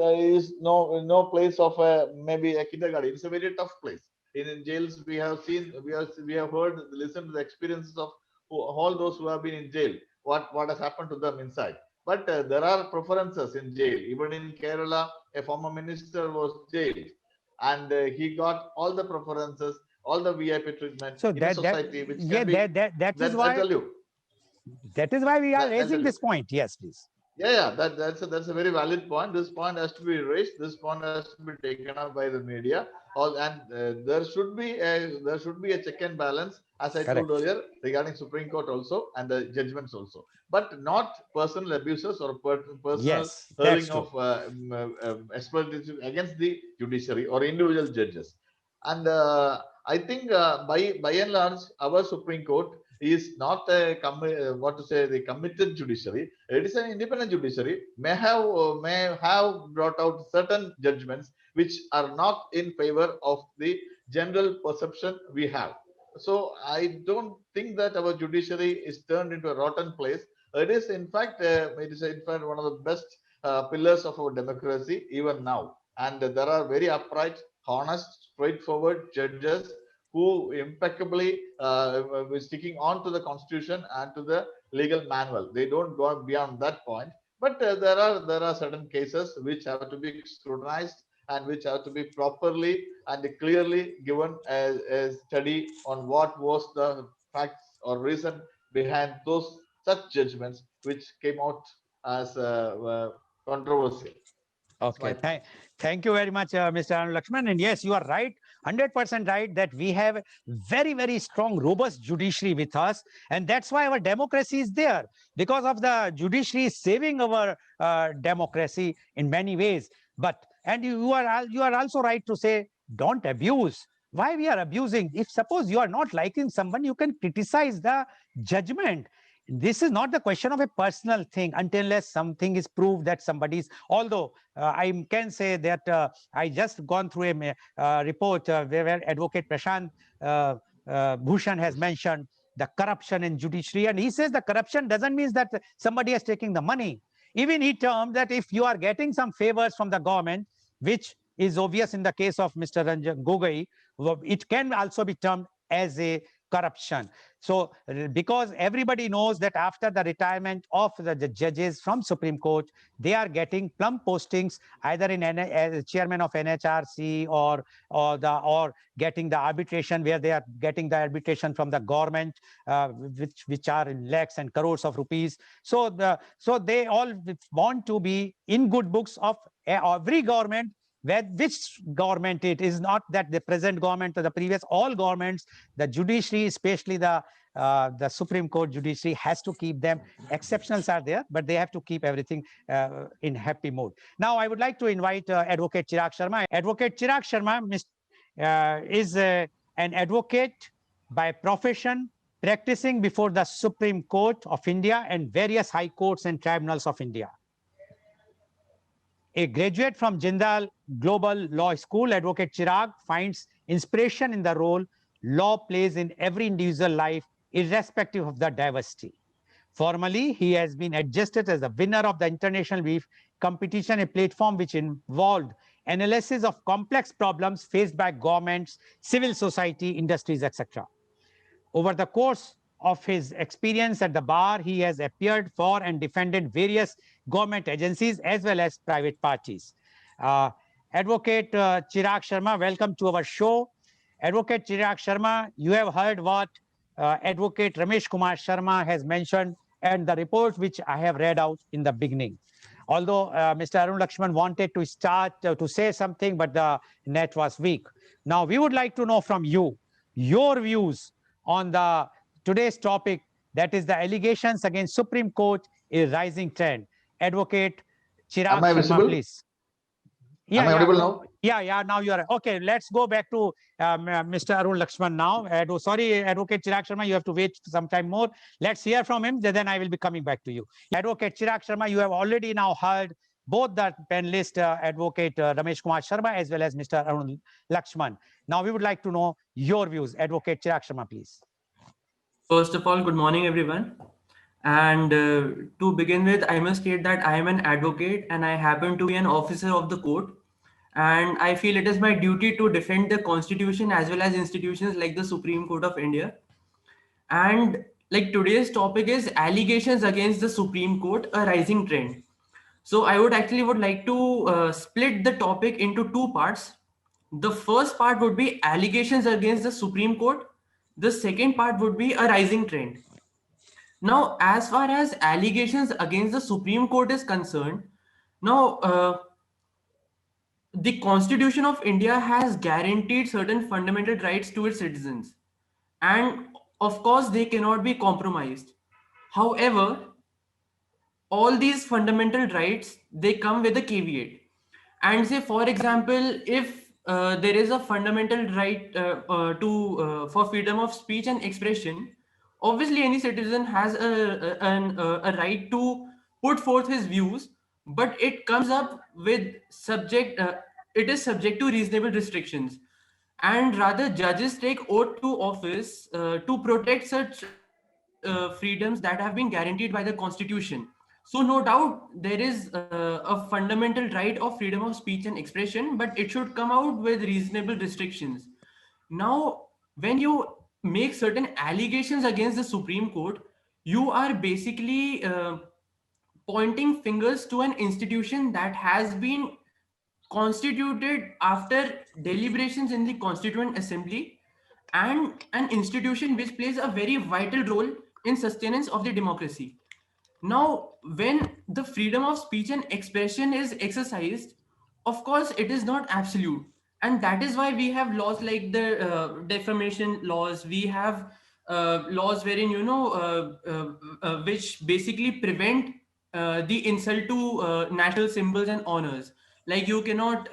no place of maybe a kindergarten. It's a very tough place. In jails, we have heard, listened to the experiences of all those who have been in jail, what has happened to them inside. But there are preferences in jail. Even in Kerala, a former minister was jailed, and he got all the preferences, all the VIP treatment in the society. That is why we are raising this point. Yes, please. Yeah, that's a very valid point. This point has to be raised. This point has to be taken up by the media. There should be a check and balance, as I told earlier, regarding Supreme Court also and the judgments also, but not personal abuses or personal hurling of exploitation against the judiciary or individual judges. And I think by and large, our Supreme Court is not a the committed judiciary. It is an independent judiciary. May have brought out certain judgments which are not in favor of the general perception we have. So I don't think that our judiciary is turned into a rotten place. It is in fact one of the best pillars of our democracy even now. And there are very upright, honest, straightforward judges who impeccably sticking on to the constitution and to the legal manual. They don't go beyond that point. But there are certain cases which have to be scrutinized and which have to be properly and clearly given a study on what was the facts or reason behind those such judgments which came out as controversial. Okay, thank you very much, Mr. Arun Lakshman. And yes, you are right, 100% right, that we have very, very strong, robust judiciary with us. And that's why our democracy is there, because of the judiciary saving our democracy in many ways. And you are also right to say, don't abuse. Why we are abusing? If suppose you are not liking someone, you can criticize the judgment. This is not the question of a personal thing unless something is proved that somebody's, although I can say that I just gone through a report where Advocate Prashant Bhushan has mentioned the corruption in judiciary, and he says the corruption doesn't mean that somebody is taking the money. Even he termed that if you are getting some favors from the government, which is obvious in the case of Mr. Ranjan Gogoi, it can also be termed as a corruption. So because everybody knows that after the retirement of the judges from Supreme Court, they are getting plum postings either in as chairman of NHRC or getting the arbitration, where they are getting the arbitration from the government, which are in lakhs and crores of rupees. So they all want to be in good books of every government. Which government it is, not that the present government or the previous, all governments, the judiciary, especially the Supreme Court judiciary, has to keep them. Exceptionals are there, but they have to keep everything in happy mode. Now, I would like to invite Advocate Chirag Sharma. Advocate Chirag Sharma is an advocate by profession, practicing before the Supreme Court of India and various high courts and tribunals of India. A graduate from Jindal Global Law School, Advocate Chirag finds inspiration in the role law plays in every individual life, irrespective of the diversity. Formally, he has been adjusted as the winner of the International Brief competition, a platform which involved analysis of complex problems faced by governments, civil society, industries, etc. Over the course of his experience at the bar, he has appeared for and defended various government agencies as well as private parties. Advocate Chirag Sharma, welcome to our show. Advocate Chirag Sharma, you have heard what Advocate Ramesh Kumar Sharma has mentioned and the report which I have read out in the beginning. Although Mr. Arun Lakshman wanted to start to say something, but the net was weak. Now, we would like to know from you your views on the today's topic, that is the allegations against Supreme Court, a rising trend. Advocate Chirag Am I Sharma, visible? please. Am I audible now? Yeah, now you are. Okay, let's go back to Mr. Arun Lakshman now. Sorry, Advocate Chirag Sharma, you have to wait some time more. Let's hear from him, then I will be coming back to you. Advocate Chirag Sharma, you have already now heard both the panelist, Advocate Ramesh Kumar Sharma, as well as Mr. Arun Lakshman. Now, we would like to know your views. Advocate Chirag Sharma, please. First of all, good morning, everyone. And to begin with, I must state that I am an advocate and I happen to be an officer of the court. And I feel it is my duty to defend the constitution as well as institutions like the Supreme Court of India. And like today's topic is allegations against the Supreme Court, a rising trend. So I would like to split the topic into two parts. The first part would be allegations against the Supreme Court. The second part would be a rising trend. Now, as far as allegations against the Supreme Court is concerned, now the Constitution of India has guaranteed certain fundamental rights to its citizens. And of course, they cannot be compromised. However, all these fundamental rights, they come with a caveat. And say, for example, if there is a fundamental right for freedom of speech and expression, obviously any citizen has a right to put forth his views, but it comes up with it is subject to reasonable restrictions. And rather, judges take oath to office to protect such freedoms that have been guaranteed by the Constitution. So no doubt there is a fundamental right of freedom of speech and expression, but it should come out with reasonable restrictions. Now, when you make certain allegations against the Supreme Court, you are basically pointing fingers to an institution that has been constituted after deliberations in the Constituent Assembly, and an institution which plays a very vital role in sustenance of the democracy. Now, when the freedom of speech and expression is exercised, of course, it is not absolute. And that is why we have laws like the defamation laws. We have laws wherein, which basically prevent the insult to national symbols and honors. Like you cannot,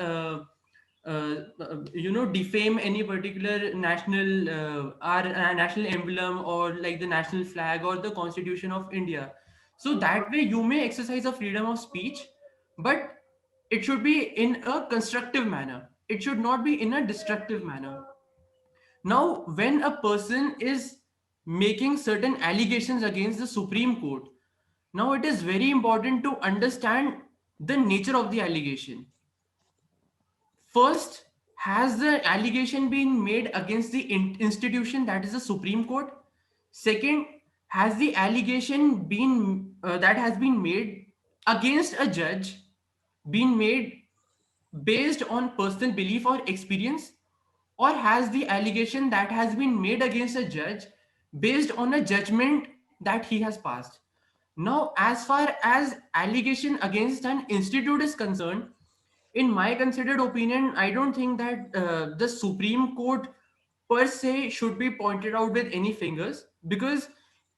defame any particular national, our national emblem, or like the national flag or the Constitution of India. So that way you may exercise a freedom of speech, but it should be in a constructive manner. It should not be in a destructive manner. Now, when a person is making certain allegations against the Supreme Court, now it is very important to understand the nature of the allegation. First, has the allegation been made against the institution, that is the Supreme Court? Second, has the allegation been that has been made against a judge been made based on personal belief or experience, or has the allegation that has been made against a judge based on a judgment that he has passed? Now, as far as allegation against an institute is concerned, in my considered opinion, I don't think that the Supreme Court per se should be pointed out with any fingers, because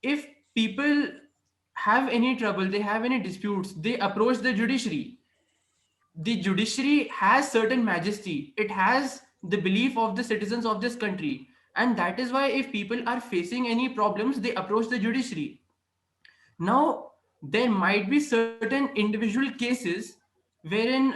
if people have any trouble, they have any disputes, they approach the judiciary. The judiciary has certain majesty. It has the belief of the citizens of this country. And that is why if people are facing any problems, they approach the judiciary. Now, there might be certain individual cases wherein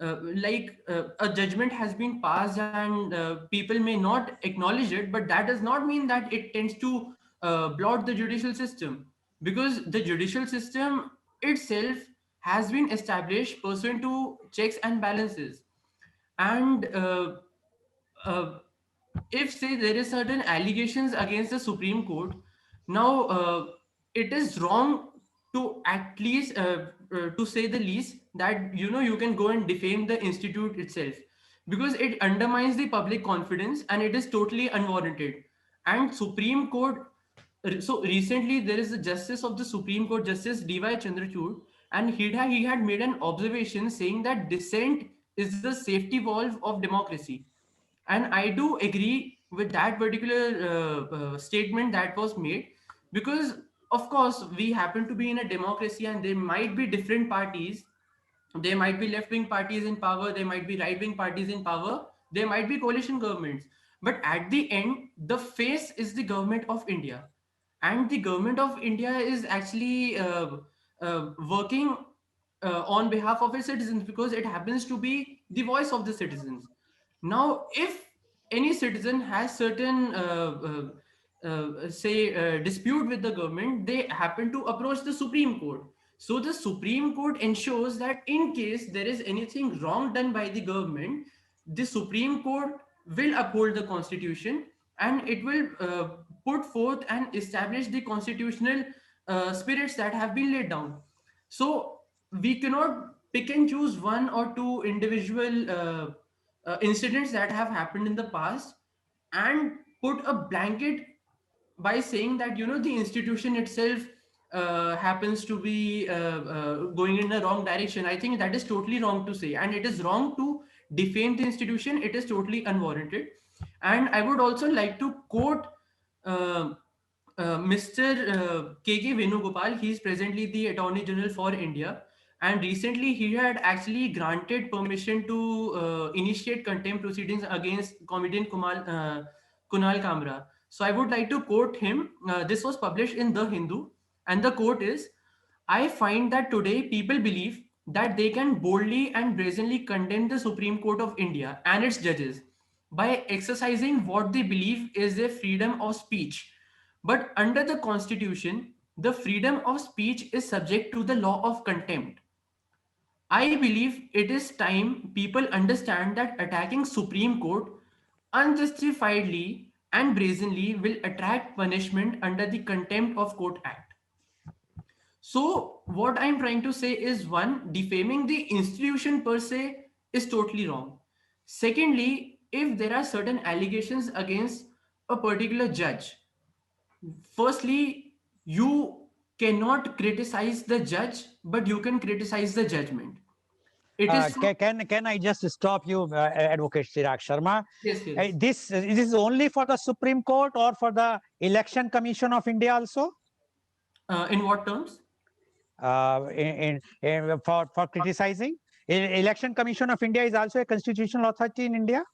a judgment has been passed and people may not acknowledge it, but that does not mean that it tends to blot the judicial system, because the judicial system itself has been established pursuant to checks and balances. And uh, if say there is certain allegations against the Supreme Court, now it is wrong to at least to say the least that you can go and defame the institute itself, because it undermines the public confidence and it is totally unwarranted. And Supreme Court, so recently there is a justice of the Supreme Court, Justice D.Y. Chandrachud, and he had made an observation saying that dissent is the safety valve of democracy. And I do agree with that particular statement that was made, because of course we happen to be in a democracy and there might be different parties. There might be left wing parties in power, there might be right wing parties in power, there might be coalition governments, but at the end the face is the government of India. And the government of India is actually working on behalf of its citizens, because it happens to be the voice of the citizens. Now, if any citizen has certain dispute with the government, they happen to approach the Supreme Court. So the Supreme Court ensures that in case there is anything wrong done by the government, the Supreme Court will uphold the constitution, and it will put forth and establish the constitutional spirits that have been laid down. So we cannot pick and choose one or two individual incidents that have happened in the past and put a blanket by saying that the institution itself happens to be going in the wrong direction. I think that is totally wrong to say, and it is wrong to defame the institution. It is totally unwarranted. And I would also like to quote uh, Mr. K.K. Venugopal. He is presently the Attorney General for India, and recently he had actually granted permission to initiate contempt proceedings against comedian Kunal Kamra. So I would like to quote him. This was published in The Hindu, and the quote is: I find that today people believe that they can boldly and brazenly condemn the Supreme Court of India and its judges by exercising what they believe is their freedom of speech. But under the Constitution, the freedom of speech is subject to the law of contempt. I believe it is time people understand that attacking Supreme Court unjustifiedly and brazenly will attract punishment under the Contempt of Court Act. So what I'm trying to say is, one, defaming the institution per se is totally wrong. Secondly, if there are certain allegations against a particular judge, firstly, you cannot criticize the judge, but you can criticize the judgment. It is Can I just stop you, Advocate Chirag Sharma? yes, yes. This is only for the Supreme Court or for the Election Commission of India also? In what terms? For criticizing? Election Commission of India is also a constitutional authority in India?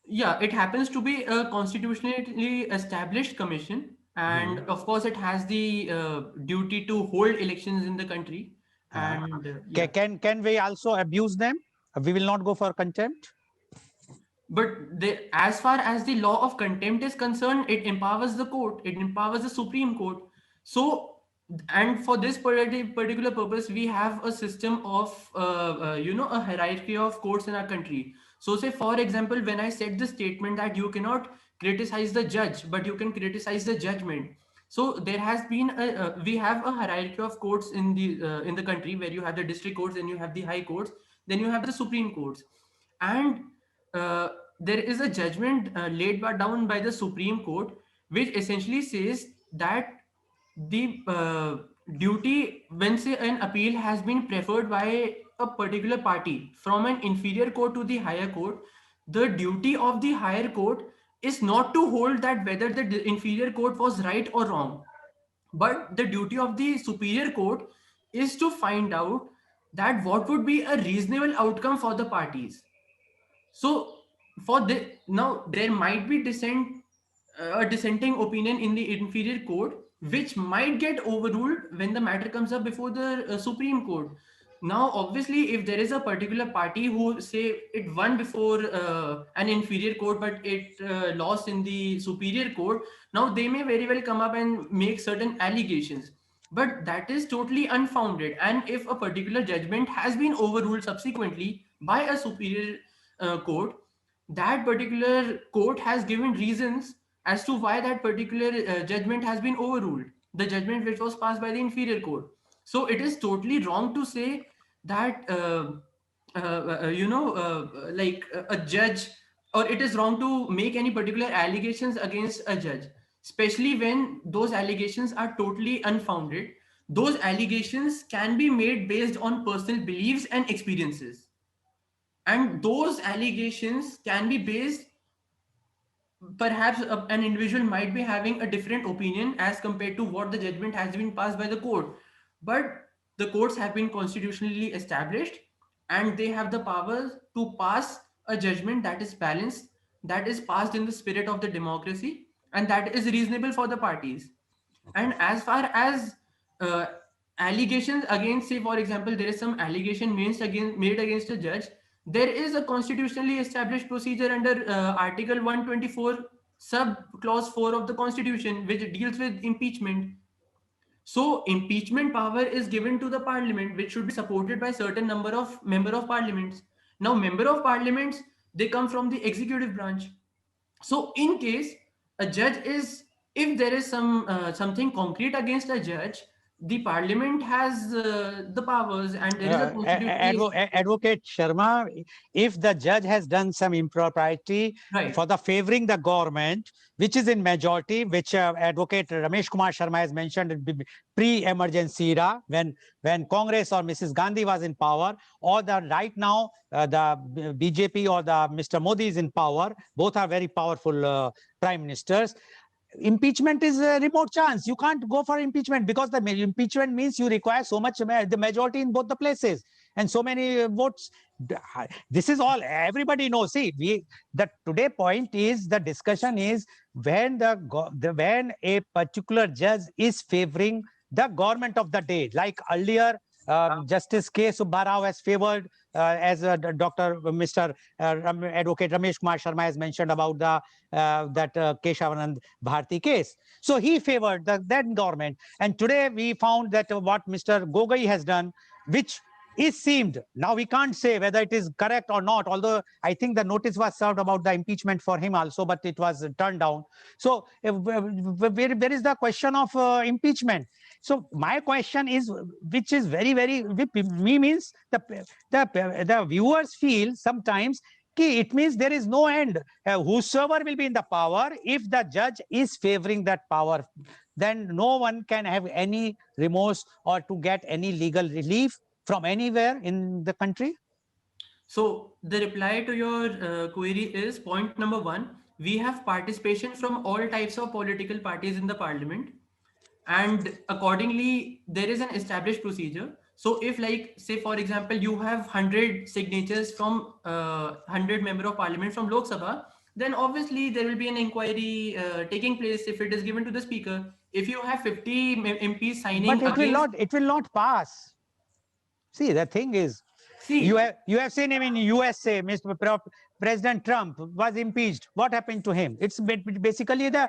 Yeah, it happens to be a constitutionally established commission, and of course, it has the duty to hold elections in the country. And yeah. Can we also abuse them? We will not go for contempt. But as far as the law of contempt is concerned, it empowers the court, it empowers the Supreme Court. So, and for this particular purpose, we have a system of, a hierarchy of courts in our country. So, say, for example, when I said the statement that you cannot criticize the judge, but you can criticize the judgment. So there has been we have a hierarchy of courts in the country, where you have the district courts, then you have the high courts, then you have the Supreme Courts, and there is a judgment down by the Supreme Court, which essentially says that the duty, when say an appeal has been preferred by a particular party from an inferior court to the higher court, the duty of the higher court is not to hold that whether the inferior court was right or wrong, but the duty of the superior court is to find out that what would be a reasonable outcome for the parties. So for the now there might be a dissenting opinion in the inferior court which might get overruled when the matter comes up before the Supreme Court. Now obviously if there is a particular party who say it won before an inferior court but it lost in the superior court, now they may very well come up and make certain allegations, but that is totally unfounded. And if a particular judgment has been overruled subsequently by a superior court, that particular court has given reasons as to why that particular judgment has been overruled, the judgment which was passed by the inferior court. So it is totally wrong to say that like a judge, or it is wrong to make any particular allegations against a judge, especially when those allegations are totally unfounded. Those allegations can be made based on personal beliefs and experiences, and those allegations can be based, perhaps an individual might be having a different opinion as compared to what the judgment has been passed by the court, but the courts have been constitutionally established and they have the power to pass a judgment that is balanced, that is passed in the spirit of the democracy, and that is reasonable for the parties. And as far as uh, allegations against, say for example, there is some allegation made against a judge, there is a constitutionally established procedure under Article 124, sub clause 4 of the Constitution, which deals with impeachment. So impeachment power is given to the parliament, which should be supported by certain number of member of parliaments. Now, member of parliaments, they come from the executive branch. So in case a judge is, if there is something concrete against a judge, the parliament has the powers, and there is a constitution. Advocate Sharma, if the judge has done some impropriety Right. for the favoring the government, which is in majority, which Advocate Ramesh Kumar Sharma has mentioned in pre-emergency era, when Congress or Mrs. Gandhi was in power, or the right now the BJP or the Mr. Modi is in power, both are very powerful prime ministers. Impeachment is a remote chance. You can't go for impeachment because the impeachment means you require so much the majority in both the places and so many votes. This is all everybody knows. See, the today point is the discussion is when when a particular judge is favoring the government of the day, like earlier Justice K. Subba Rao has favored, as Dr. Mr. Advocate Ramesh Kumar Sharma has mentioned about the that Keshavanand Bharti case. So he favored that government. And today we found that what Mr. Gogoi has done, which is seemed, now we can't say whether it is correct or not, although I think the notice was served about the impeachment for him also, but it was turned down. So where is the question of impeachment? So my question is, which is very, very, me means the viewers feel sometimes it means there is no end. Whosoever will be in the power, if the judge is favoring that power, then no one can have any remorse or to get any legal relief from anywhere in the country. So the reply to your query is, point number one, we have participation from all types of political parties in the parliament, and accordingly there is an established procedure. So if, like, say for example, you have 100 signatures from 100 member of parliament from Lok Sabha, then obviously there will be an inquiry taking place if it is given to the speaker. If you have 50 MPs signing, but it will not pass. See, the thing is, see, you have seen him in USA. Mr. President Trump was impeached. What happened to him? It's basically the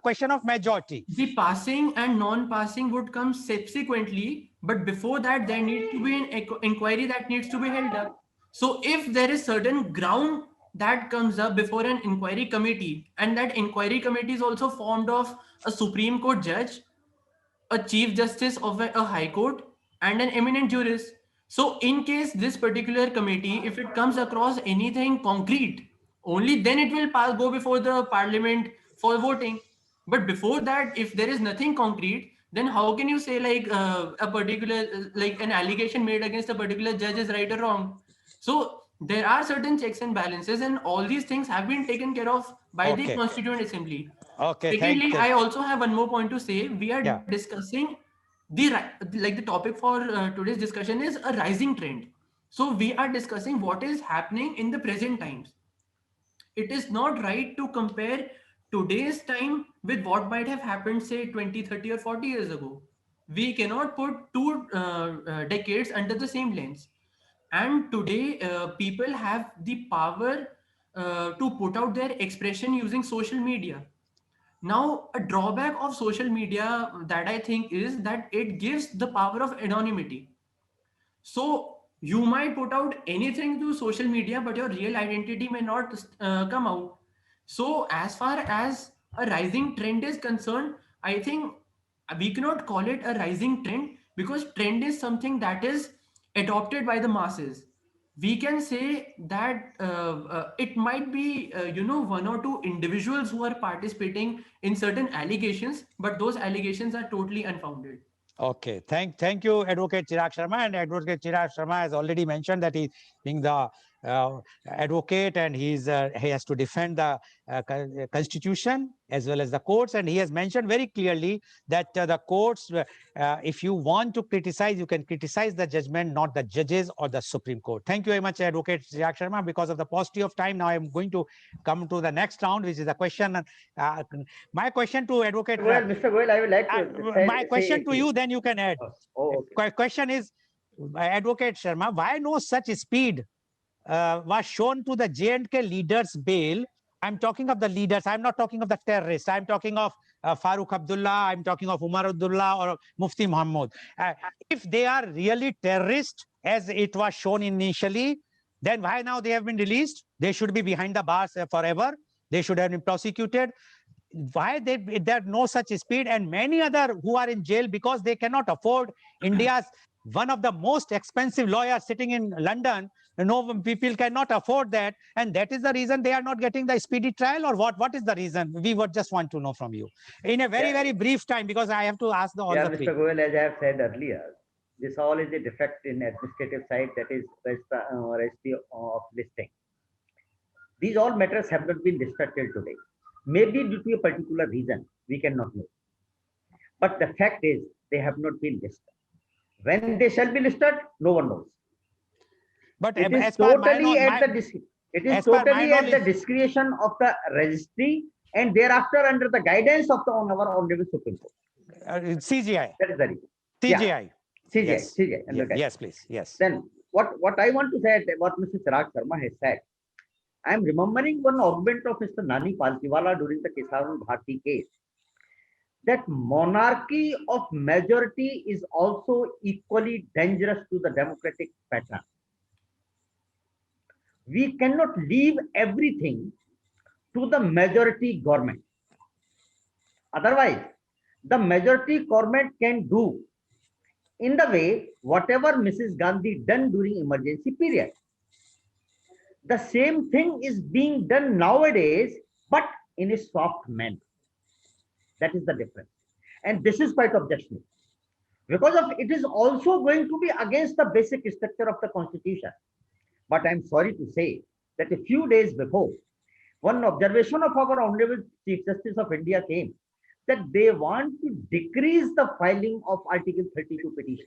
question of majority. the passing and non-passing would come subsequently, but before that there needs to be an inquiry that needs to be held up. So if there is certain ground that comes up before an inquiry committee, and that inquiry committee is also formed of a Supreme Court judge, a chief justice of a high court, and an eminent jurist. So in case this particular committee, if it comes across anything concrete, only then it will go before the parliament for voting. But before that, if there is nothing concrete, then how can you say like a particular, like an allegation made against a particular judge is right or wrong? So there are certain checks and balances, and all these things have been taken care of by the Constituent Assembly. Okay. Secondly, I also have one more point to say. We are discussing the topic for today's discussion is a rising trend. So we are discussing what is happening in the present times. It is not right to compare today's time with what might have happened, say, 20, 30, or 40 years ago. We cannot put two decades under the same lens. And today, people have the power to put out their expression using social media. Now, a drawback of social media that I think is that it gives the power of anonymity. So you might put out anything to social media, but your real identity may not come out. So as far as a rising trend is concerned, I think we cannot call it a rising trend, because trend is something that is adopted by the masses. We can say that it might be, one or two individuals who are participating in certain allegations, but those allegations are totally unfounded. Okay, thank you, Advocate Chirag Sharma. And Advocate Chirag Sharma has already mentioned that he being the advocate, and he has to defend the constitution as well as the courts. And he has mentioned very clearly that the courts, if you want to criticize, you can criticize the judgment, not the judges or the Supreme Court. Thank you very much, Advocate Chirag Sharma. Because of the paucity of time, now I am going to come to the next round, which is the question. My question to Advocate. Well, Mr. Goel, I would like to my question to you, then you can add. Okay. Question is, Advocate Sharma, why no such speed was shown to the J&K leaders' bail? I'm talking of the leaders. I'm not talking of the terrorists. I'm talking of Farooq Abdullah. I'm talking of Umar Abdullah or Mufti Muhammad. If they are really terrorists, as it was shown initially, then why now they have been released? They should be behind the bars forever. They should have been prosecuted. Why there no such speed? And many other who are in jail because they cannot afford India's one of the most expensive lawyers sitting in London. No, people cannot afford that, and that is the reason they are not getting the speedy trial, or what is the reason? We would just want to know from you in a very brief time, because I have to ask all the three. Mr. Goel, as I have said earlier, this all is a defect in administrative side, that is registry of listing. These all matters have not been listed till today. Maybe due to a particular reason, we cannot know. But the fact is, they have not been listed. When they shall be listed, no one knows. But it is totally at the discretion of the registry, and thereafter under the guidance of our Honorable Supreme Court. CGI. That is the reason. CGI. CGI. Yes. CGI. Yes, please. Yes. Then what I want to say, what Mr. Chirag Sharma has said, I am remembering one argument of Mr. Nani Palsiwala during the Kesavan Bharti case, that monarchy of majority is also equally dangerous to the democratic pattern. We cannot leave everything to the majority government. Otherwise, the majority government can do in the way whatever Mrs. Gandhi done during emergency period. The same thing is being done nowadays, but in a soft manner. That is the difference. And this is quite objectionable, because of it is also going to be against the basic structure of the constitution. But I'm sorry to say that a few days before, one observation of our Honorable Chief Justice of India came, that they want to decrease the filing of Article 32 petition.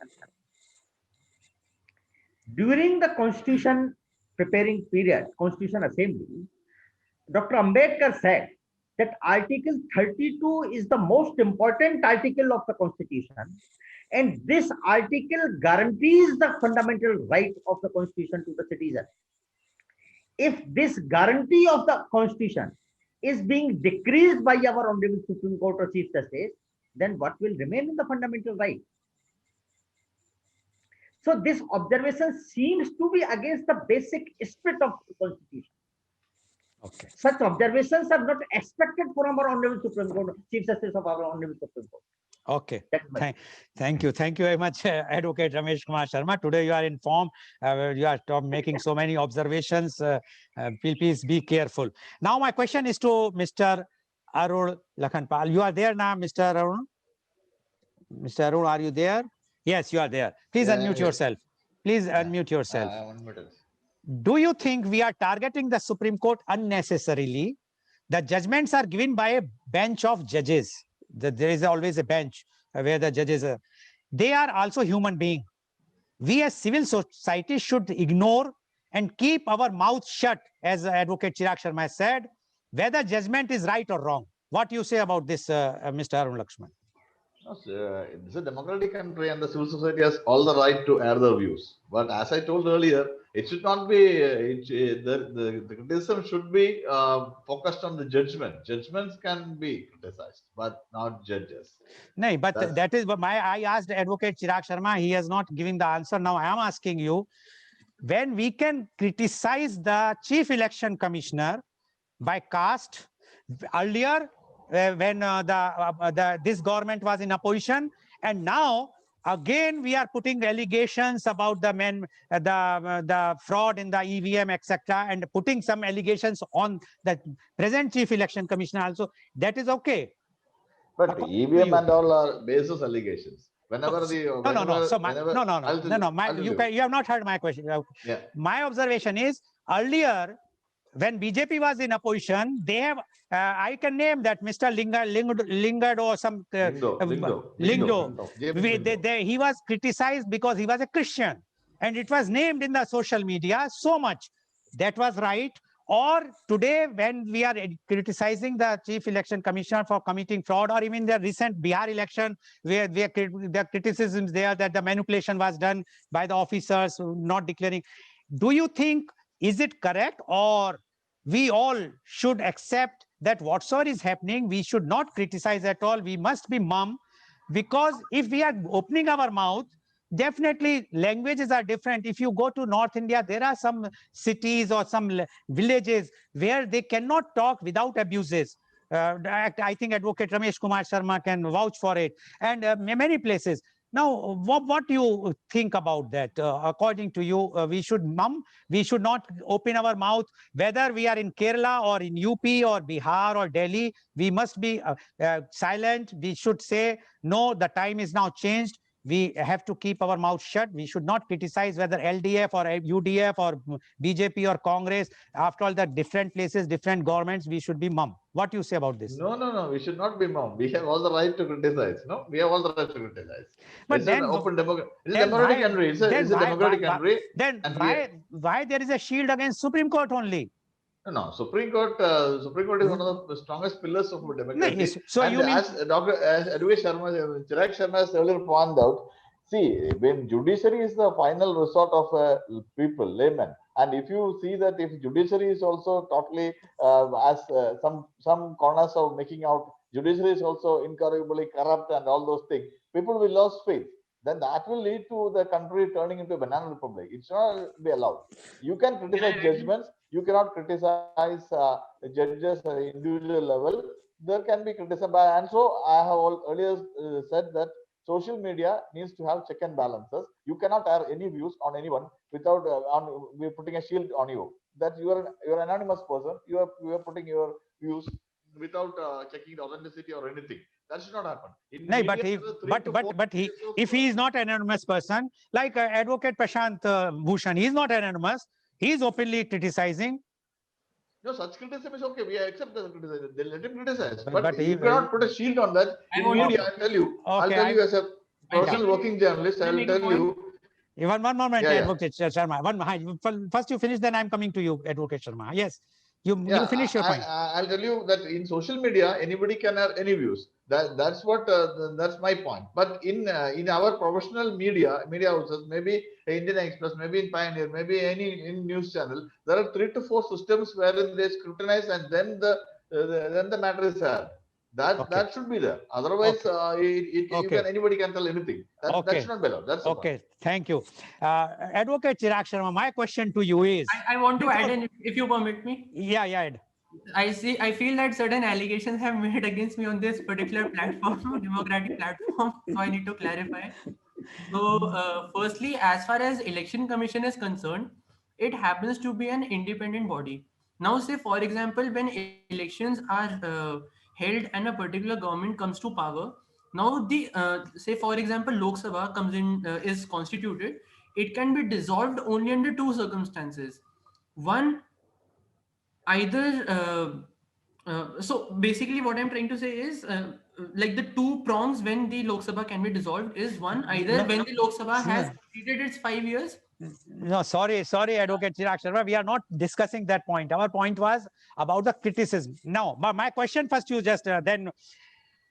During the constitution preparing period, Constitution Assembly, Dr. Ambedkar said that Article 32 is the most important article of the Constitution, and this article guarantees the fundamental right of the Constitution to the citizen. If this guarantee of the Constitution is being decreased by our Honorable Supreme Court or Chief Justice, then what will remain in the fundamental right? So this observation seems to be against the basic spirit of the Constitution. Okay. Such observations are not expected from our Honorable Supreme Court, Chief Justice of our Honorable Supreme Court. Okay. Thank you very much, Advocate Ramesh Kumar Sharma. Today you are in form. You are making so many observations. Please be careful. Now my question is to Mr. Arun Lakhanpal. You are there now, Mr. Arun? Mr. Arun, are you there? Yes, you are there. Please unmute yourself. Please unmute yourself. Do you think we are targeting the Supreme Court unnecessarily? The judgments are given by a bench of judges. There is always a bench where the judges are. They are also human beings. we as civil society should ignore and keep our mouth shut, as Advocate Chirag Sharma has said, whether judgment is right or wrong. What do you say about this, Mr. Arun Lakshman? No, sir, it's a democratic country and the civil society has all the right to air their views. But as I told earlier, it should not be, the criticism should be focused on the judgment. Judgments can be criticized, but not judges. No, but That's- that is I asked Advocate Chirag Sharma, he has not given the answer. Now I am asking you, when we can criticize the Chief Election Commissioner by caste earlier, when this government was in opposition, and now again we are putting allegations about the fraud in the EVM, etc., and putting some allegations on the present Chief Election Commissioner also. That is okay. But According to EVM you. and all are basis allegations. Whenever the No. whenever, So whenever, no. I'll tell you, I'll tell You have not heard my question. Yeah. My observation is earlier, when BJP was in opposition, they have, I can name that Mr. Lingard or some Lingdo. He was criticized because he was a Christian, and it was named in the social media so much. That was right. Or today, when we are criticizing the Chief Election Commissioner for committing fraud, or even the recent Bihar election, where the criticisms there that the manipulation was done by the officers not declaring. Do you think, is it correct, or we all should accept that whatsoever is happening, we should not criticize at all? We must be mum, because if we are opening our mouth, definitely languages are different. If you go to North India, there are some cities or some villages where they cannot talk without abuses. I think Advocate Ramesh Kumar Sharma can vouch for it, and many places. Now, what do you think about that? According to you, we should mum, we should not open our mouth, whether we are in Kerala or in UP or Bihar or Delhi, we must be silent. We should say, no, the time is now changed. We have to keep our mouth shut. We should not criticize whether LDF or UDF or BJP or Congress. After all, the different places, different governments, we should be mum. What do you say about this? No. We should not be mum. We have all the right to criticize. No, we have all the right to criticize. But It's then, an open democracy. It's a then democratic why- country. It's a then why- democratic country. Then And we- why there is a shield against Supreme Court only? No. Supreme Court is one of the strongest pillars of democracy. No, so and you mean- as Advocate Sharma, Chirag Sharma has earlier pointed out, see, when judiciary is the final resort of people, laymen, and if you see that if judiciary is also totally, some corners of making out, judiciary is also incorrigibly corrupt and all those things, people will lose faith. Then that will lead to the country turning into a banana republic. It should not be allowed. You can criticize judgments. You cannot criticize judges at an individual level. There can be criticism, and so I have earlier said that social media needs to have check and balances. You cannot air any views on anyone without we're putting a shield on you. That you're an anonymous person. You are putting your views without checking the authenticity or anything. That should not happen. In No, media, but he, there are 3 to 4 but he, cases of, if he is not an anonymous person, like Advocate Prashant Bhushan, he is not anonymous. He is openly criticizing. no, such criticism is okay. We accept the criticism. They let him criticize. But But he- you cannot put a shield on that. I In won't- media, I'll tell you. I'll Okay, tell you as a professional working journalist, I'll make a tell point. you. One moment, Yeah, yeah. Advocate Sharma. First you finish, then I'm coming to you, Advocate Sharma. Yes, you finish your point. I'll tell you that in social media, anybody can have any views. That's my point. But in our professional media houses, maybe Indian Express, maybe in Pioneer, maybe in news channel, there are 3 to 4 systems wherein they scrutinize and then the matter is aired. That should be there. Otherwise, anybody can tell anything. That should not be allowed. That's the point. Okay, thank you. Advocate Chirag Sharma, my question to you is, I want to add in, if you permit me. yeah, Ed. I feel that certain allegations have made against me on this particular platform, democratic platform. So I need to clarify. So, firstly, as far as Election Commission is concerned, it happens to be an independent body. Now, say for example, when elections are held and a particular government comes to power, now the say for example, Lok Sabha comes in, is constituted. It can be dissolved only under 2 circumstances. One, either So basically what I'm trying to say is like the two prongs when the Lok Sabha can be dissolved is one, either No, when the Lok Sabha has no. completed its 5 years. No, sorry, Advocate Chirag Sharma. We are not discussing that point. Our point was about the criticism. Now, my question first, you just then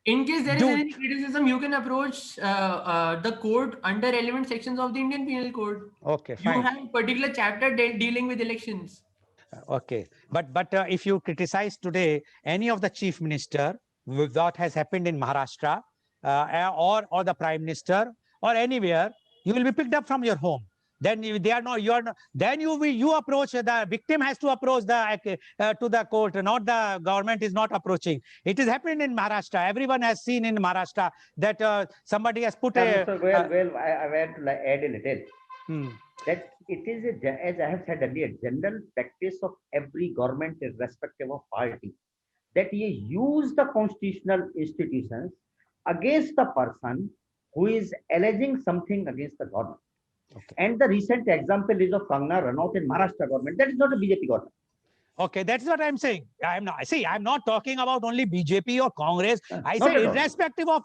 In case there is do. any criticism, you can approach the court under relevant sections of the Indian Penal Code. Okay, You fine. have particular chapter dealing with elections. Okay, but if you criticize today any of the chief minister, what has happened in Maharashtra, or the prime minister or anywhere, you will be picked up from your home. Then they are not. You are not. Then you approach the victim has to approach the to the court. Not the government is not approaching. It is happening in Maharashtra. Everyone has seen in Maharashtra that somebody has put a. Mr. Goyal, well, I want to add a little. Hmm. That it is, as I have said earlier, general practice of every government, irrespective of party, that you use the constitutional institutions against the person who is alleging something against the government. Okay. And the recent example is of Kangana Ranaut in Maharashtra government. That is not a BJP government. Okay, that's what I'm saying. I'm not. See, I'm not talking about only BJP or Congress. I Not say at all. irrespective of.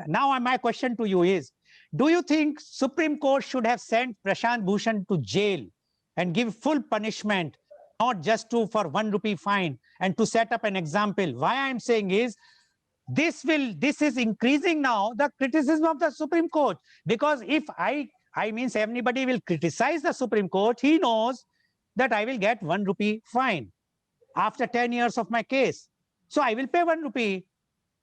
Now, my question to you is: do you think Supreme Court should have sent Prashant Bhushan to jail and give full punishment, not just for 1 rupee fine, and to set up an example? Why I'm saying is this is increasing now the criticism of the Supreme Court, because if I means anybody will criticize the Supreme Court, he knows that I will get 1 rupee fine after 10 years of my case. So I will pay 1 rupee.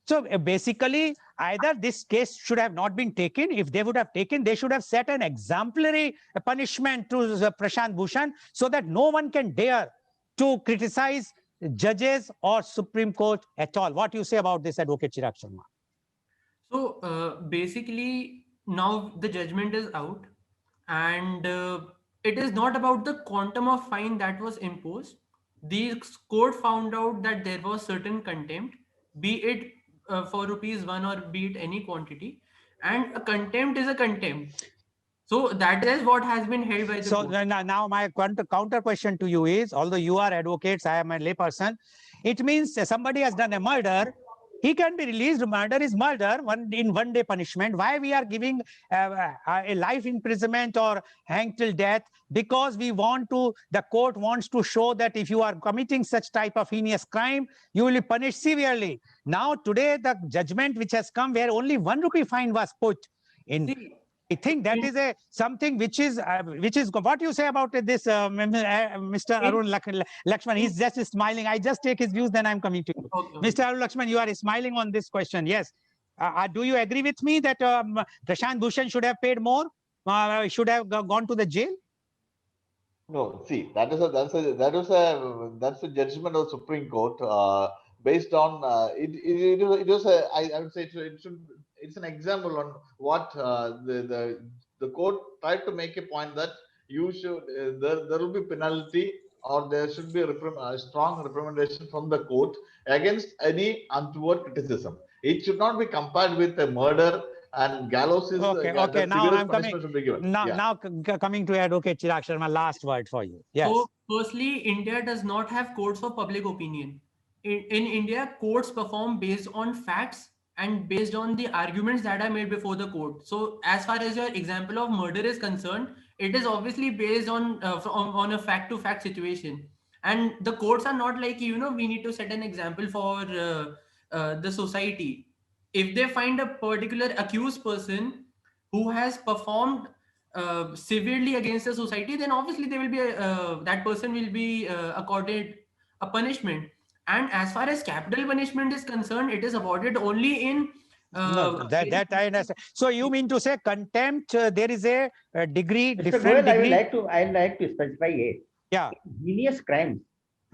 So basically, either this case should have not been taken. If they would have taken, they should have set an exemplary punishment to Prashant Bhushan so that no one can dare to criticize judges or Supreme Court at all. What do you say about this, Advocate Chirag Sharma? So basically, now the judgment is out, and it is not about the quantum of fine that was imposed. The court found out that there was certain contempt, be it for rupees 1 or be it any quantity, and a contempt is a contempt. So that is what has been held by the So court. now my counter question to you is, although you are advocates, I am a layperson, it means somebody has done a murder, he can be released. Murder is murder, in 1 day punishment. Why we are giving a life imprisonment or hang till death? Because we want to, the court wants to show that if you are committing such type of heinous crime, you will be punished severely. Now today the judgment which has come where only 1 rupee fine was put in. See, I think that is something which is what you say about this, Mr. Arun Lakshman. He's just smiling. I just take his views, then I'm coming to you. okay. Mr. Arun Lakshman, you are smiling on this question. Yes. Do you agree with me that Prashant Bhushan should have paid more? Should have gone to the jail? No, see, that's a judgment of Supreme Court based on it was I would say it's an example on what the court tried to make a point that you should there will be penalty or there should be a strong reprimandation from the court against any untoward criticism. It should not be compared with a murder. And gallows is okay. Now I'm coming. Now coming to Advocate Chirag Sharma, last word for you. Yes. So, firstly, India does not have courts of public opinion. In India, courts perform based on facts and based on the arguments that are made before the court. So, as far as your example of murder is concerned, it is obviously based on a fact-to-fact situation. And the courts are not like, we need to set an example for the society. If they find a particular accused person who has performed severely against the society, then obviously they will be that person will be accorded a punishment. And as far as capital punishment is concerned, it is awarded only in no, that I understand. So you mean to say contempt? There is a degree, Mr. different Goyal, degree. I would like to specify it. Yeah. Heinous crimes,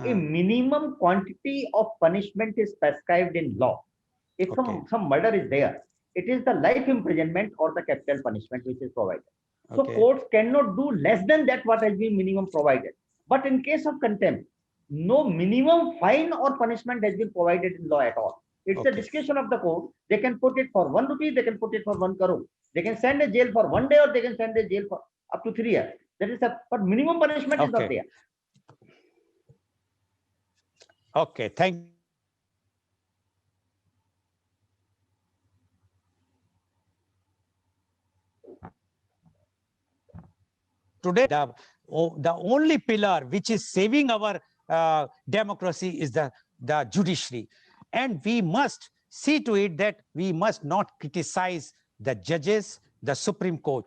a minimum quantity of punishment is prescribed in law. If some murder is there, it is the life imprisonment or the capital punishment which is provided. So courts cannot do less than that what has been minimum provided. But in case of contempt, no minimum fine or punishment has been provided in law at all. It's the discretion of the court. They can put it for 1 rupee, they can put it for 1 crore. They can send a jail for 1 day or they can send a jail for up to 3 years. That is but minimum punishment is not there. Okay, thank today the only pillar which is saving our democracy is the judiciary, and we must see to it that we must not criticize the judges, the Supreme Court.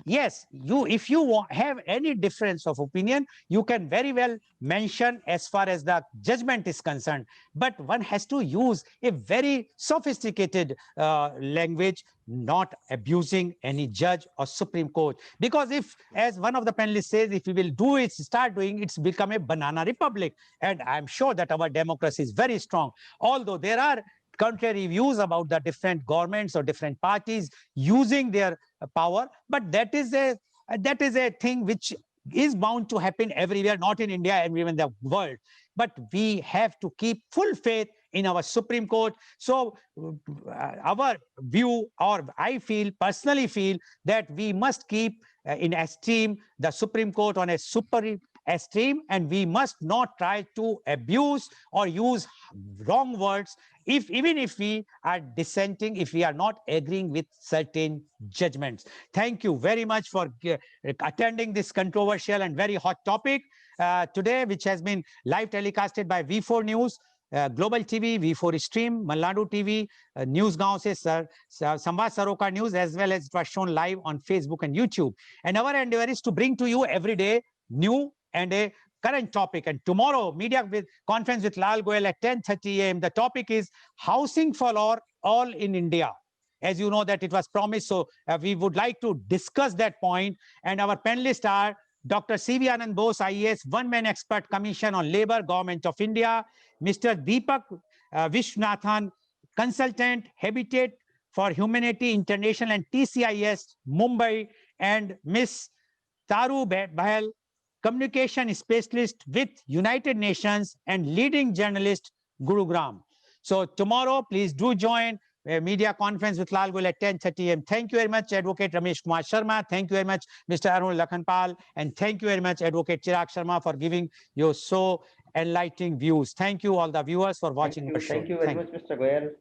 Yes, if you have any difference of opinion, you can very well mention as far as the judgment is concerned, but one has to use a very sophisticated language, not abusing any judge or Supreme Court. Because if, as one of the panelists says, if we will do it, start doing, it's become a banana republic. And I'm sure that our democracy is very strong. Although there are contrary views about the different governments or different parties using their power, but that is a thing which is bound to happen everywhere, not in India and even the world. But we have to keep full faith in our Supreme Court. So our view, or I personally feel that we must keep in esteem the Supreme Court on a super esteem, and we must not try to abuse or use wrong words even if we are dissenting, if we are not agreeing with certain judgments. Thank you very much for attending this controversial and very hot topic today, which has been live telecasted by V4 News, Global TV, V4 Stream, Malnadu TV, Newsgaon se Samvad Saroka News, as well as it was shown live on Facebook and YouTube. And our endeavor is to bring to you every day new and a current topic. And tomorrow, media conference with Lal Goyal at 10:30 a.m. The topic is housing for all in India. As you know that it was promised, so we would like to discuss that point. And our panelists are Dr. C.V. Anand Bose, IAS, one-man expert commission on labor, Government of India, Mr. Deepak Vishwanathan, consultant, Habitat for Humanity International and TCIS, Mumbai, and Ms. Taru Bahal, communication specialist with United Nations and leading journalist, Gurugram. So tomorrow, please do join a media conference with Lal Goyal at 10:30 a.m. Thank you very much, Advocate Ramesh Kumar Sharma. Thank you very much, Mr. Arun Lakhanpal. And thank you very much, Advocate Chirag Sharma, for giving your so enlightening views. Thank you, all the viewers, for watching the show. Thank you very much, Mr. Goyal.